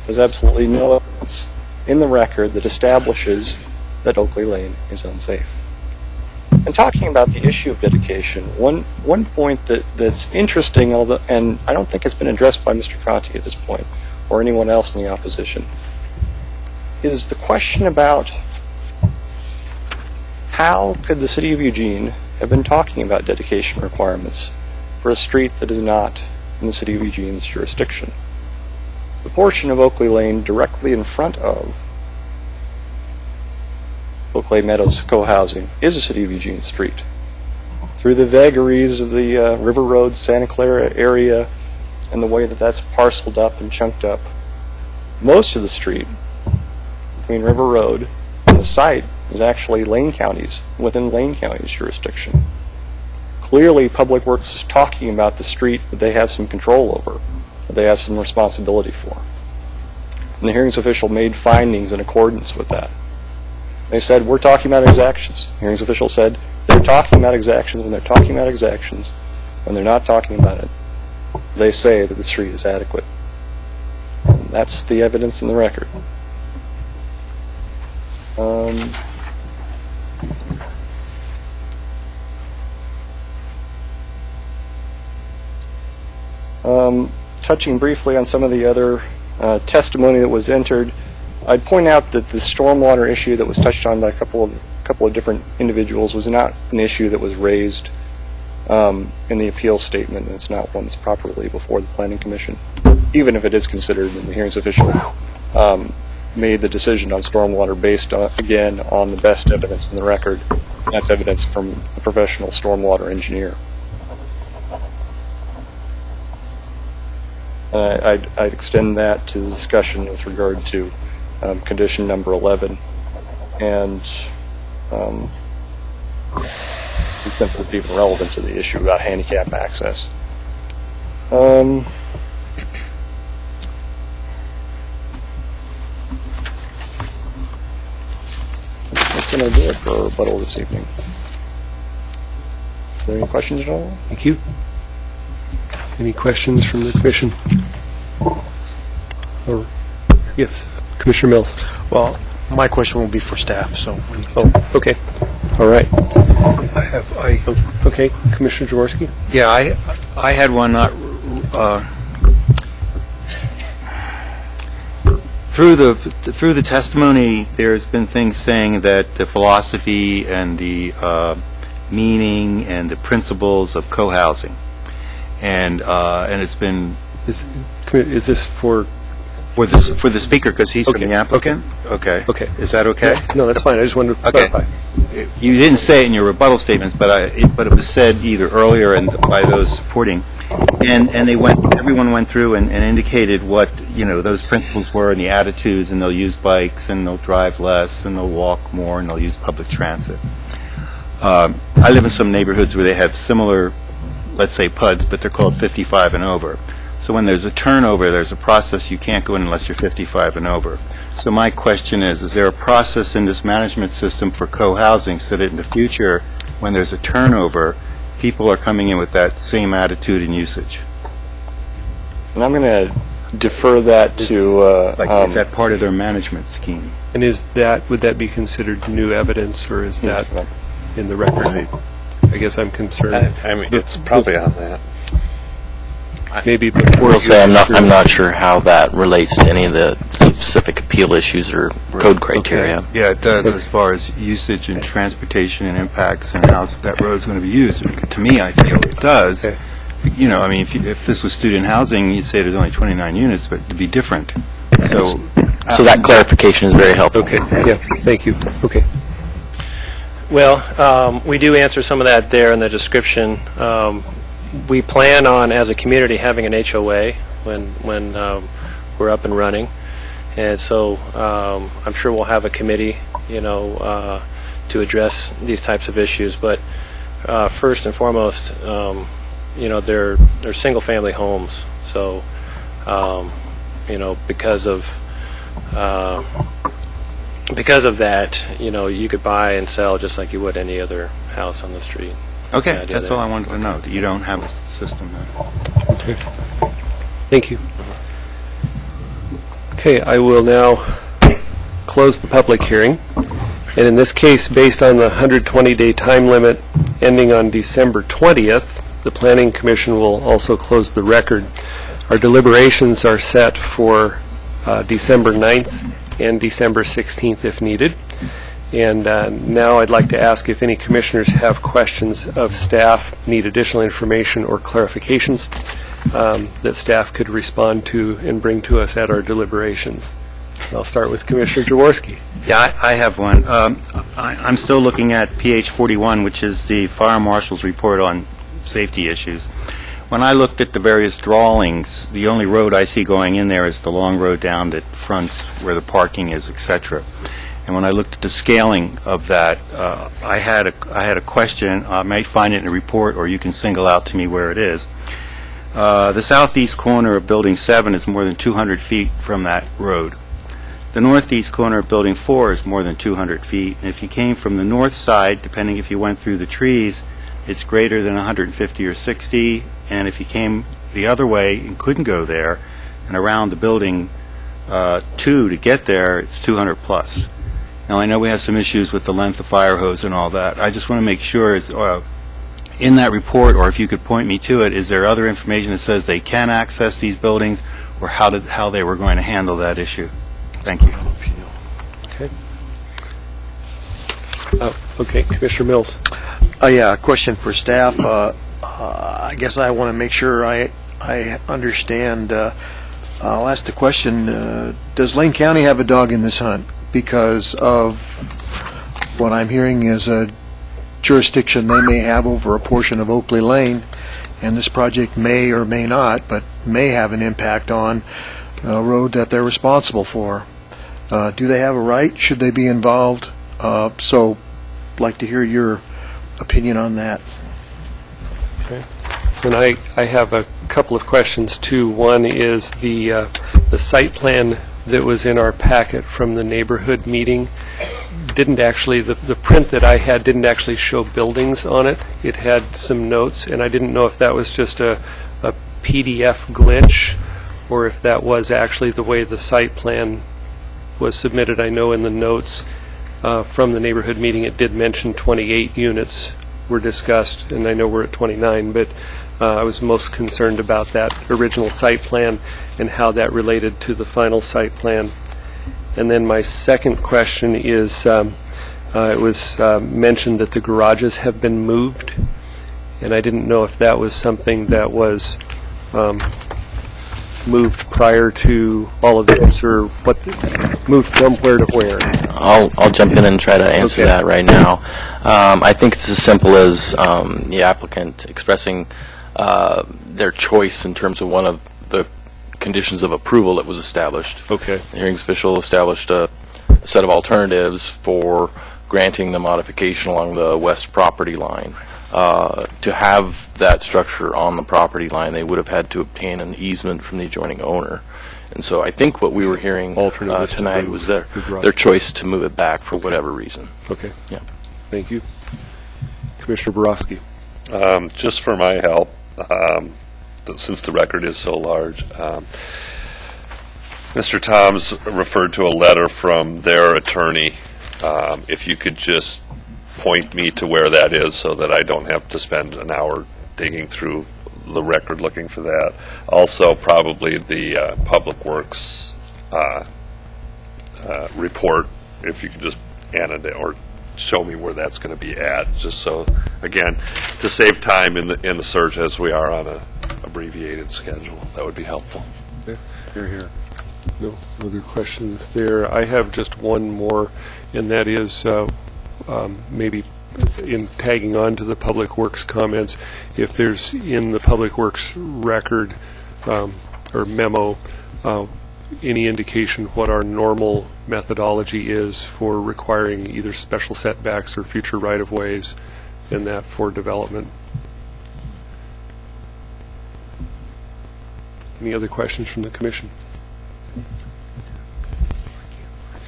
There's absolutely no evidence in the record that establishes that Oakley Lane is unsafe. And talking about the issue of dedication, one point that's interesting, and I don't think it's been addressed by Mr. Conti at this point, or anyone else in the opposition, is the question about how could the City of Eugene have been talking about dedication requirements for a street that is not in the City of Eugene's jurisdiction. The portion of Oakley Lane directly in front of Oakley Meadows co-housing is a City of Eugene street. Through the vagaries of the River Road, Santa Clara area, and the way that that's parceled up and chunked up, Most of the street between River Road and the site is actually Lane County's, within Lane County's jurisdiction. Clearly, Public Works is talking about the street that they have some control over, that they have some responsibility for. And the hearings official made findings in accordance with that. They said, we're talking about exactions. Hearings official said, they're talking about exactions when they're talking about exactions. When they're not talking about it, they say that the street is adequate. And that's the evidence in the record. Touching briefly on some of the other testimony that was entered, I'd point out that the stormwater issue that was touched on by a couple of different individuals was not an issue that was raised in the appeal statement, and it's not one that's properly before the Planning Commission, even if it is considered, and the hearings official made the decision on stormwater based, again, on the best evidence in the record. That's evidence from a professional stormwater engineer. I'd extend that to the discussion with regard to condition number 11 and since it's even relevant to the issue about handicap access. What can I do for a rebuttal this evening? Are there any questions at all? Thank you. Any questions from the commission? Or, yes, Commissioner Mills. Well, my question will be for staff, so. Oh, okay. All right. I Okay, Commissioner Jaworski? Yeah, I had one not, through the testimony, there's been things saying that the philosophy and the meaning and the principles of co-housing, and it's been Is this for the speaker, because he's from Okay, the applicant. Okay. Okay. Is that okay? No, that's fine. I just wanted to Okay. clarify. You didn't say it in your rebuttal statements, but it was said either earlier and by those supporting, and everyone went through and indicated what those principles were and the attitudes, and they'll use bikes and they'll drive less and they'll walk more and they'll use public transit. I live in some neighborhoods where they have similar, let's say PUDs, but they're called 55 and over. So when there's a turnover, there's a process you can't go in unless you're 55 and over. So my question is there a process in this management system for co-housing so that in the future, when there's a turnover, people are coming in with that same attitude and usage? And I'm going to defer that to... is that part of their management scheme? And would that be considered new evidence, or is that in the record? I guess I'm concerned. I mean, it's probably on that. Maybe before I will say I'm not sure how that relates to any of the specific appeal issues or code criteria. Okay. Yeah, it does as far as usage and transportation and impacts and how that road's going to be used. To me, I feel it does. Okay. I mean, if this was student housing, you'd say there's only 29 units, but it'd be different. So that clarification is very helpful. Okay, yeah, thank you. Okay. Well, we do answer some of that there in the description. We plan on, as a community, having an HOA when we're up and running, and so I'm sure we'll have a committee, to address these types of issues. But first and foremost, they're single-family homes, so because of that, you could buy and sell just like you would any other house on the street. Okay, that's all I wanted to know. You don't have a system then. Okay. Thank you. Okay, I will now close the public hearing. And in this case, based on the 120-day time limit ending on December 20th, the Planning Commission will also close the record. Our deliberations are set for December 9th and December 16th if needed. And now I'd like to ask if any commissioners have questions of staff, need additional information or clarifications that staff could respond to and bring to us at our deliberations. I'll start with Commissioner Jaworski. Yeah, I have one. I'm still looking at PH 41, which is the Fire Marshal's report on safety issues. When I looked at the various drawings, the only road I see going in there is the long road down that fronts where the parking is, etc. And when I looked at the scaling of that, I had a question. I might find it in a report, or you can single out to me where it is. The southeast corner of Building 7 is more than 200 feet from that road. The northeast corner of Building 4 is more than 200 feet. And if you came from the north side, depending if you went through the trees, it's greater than 150 or 60. And if you came the other way and couldn't go there, and around the Building 2 to get there, it's 200 plus. Now, I know we have some issues with the length of fire hose and all that. I just want to make sure it's in that report, or if you could point me to it, is there other information that says they can access these buildings, or how they were going to handle that issue? Thank you. Okay. Okay, Commissioner Mills. Yeah, a question for staff. I guess I want to make sure I understand. I'll ask the question, does Lane County have a dog in this hunt? Because of what I'm hearing is a jurisdiction they may have over a portion of Oakley Lane, and this project may or may not, but may have an impact on a road that they're responsible for. Do they have a right? Should they be involved? So, I'd like to hear your opinion on that. Okay. And I have a couple of questions too. One is the site plan that was in our packet from the neighborhood meeting didn't actually, the print that I had didn't actually show buildings on it. It had some notes, and I didn't know if that was just a PDF glitch or if that was actually the way the site plan was submitted. I know in the notes from the neighborhood meeting it did mention 28 units were discussed, and I know we're at 29, but I was most concerned about that original site plan and how that related to the final site plan. And then my second question is, it was mentioned that the garages have been moved, and I didn't know if that was something that was moved prior to all of this, or what, moved from where to where? I'll jump in and try to answer that right now. I think it's as simple as the applicant expressing their choice in terms of one of the conditions of approval that was established. Okay. The hearings official established a set of alternatives for granting the modification along the west property line. To have that structure on the property line, they would have had to obtain an easement from the adjoining owner. And so I think what we were hearing tonight was their choice to move it back for whatever reason. Okay. Yeah. Thank you. Commissioner Borowski. Just for my help, since the record is so large, Mr. Toms referred to a letter from their attorney. If you could just point me to where that is so that I don't have to spend an hour digging through the record looking for that. Also, probably the Public Works report, if you could just annotate or show me where that's going to be at, just so, again, to save time in the search as we are on a abbreviated schedule. That would be helpful. Okay. Here. No other questions there. I have just one more, and that is maybe in tagging on to the Public Works comments, if there's in the Public Works record or memo any indication what our normal methodology is for requiring either special setbacks or future right-of-ways and that for development. Any other questions from the Commission?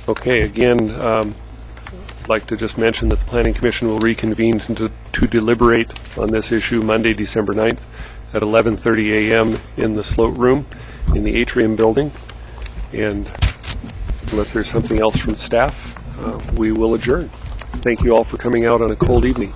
Okay, again, I'd like to just mention that the Planning Commission will reconvene to deliberate on this issue Monday, December 9th at 11:30 a.m. in the Sloat Room in the Atrium Building. And unless there's something else from staff, we will adjourn. Thank you all for coming out on a cold evening.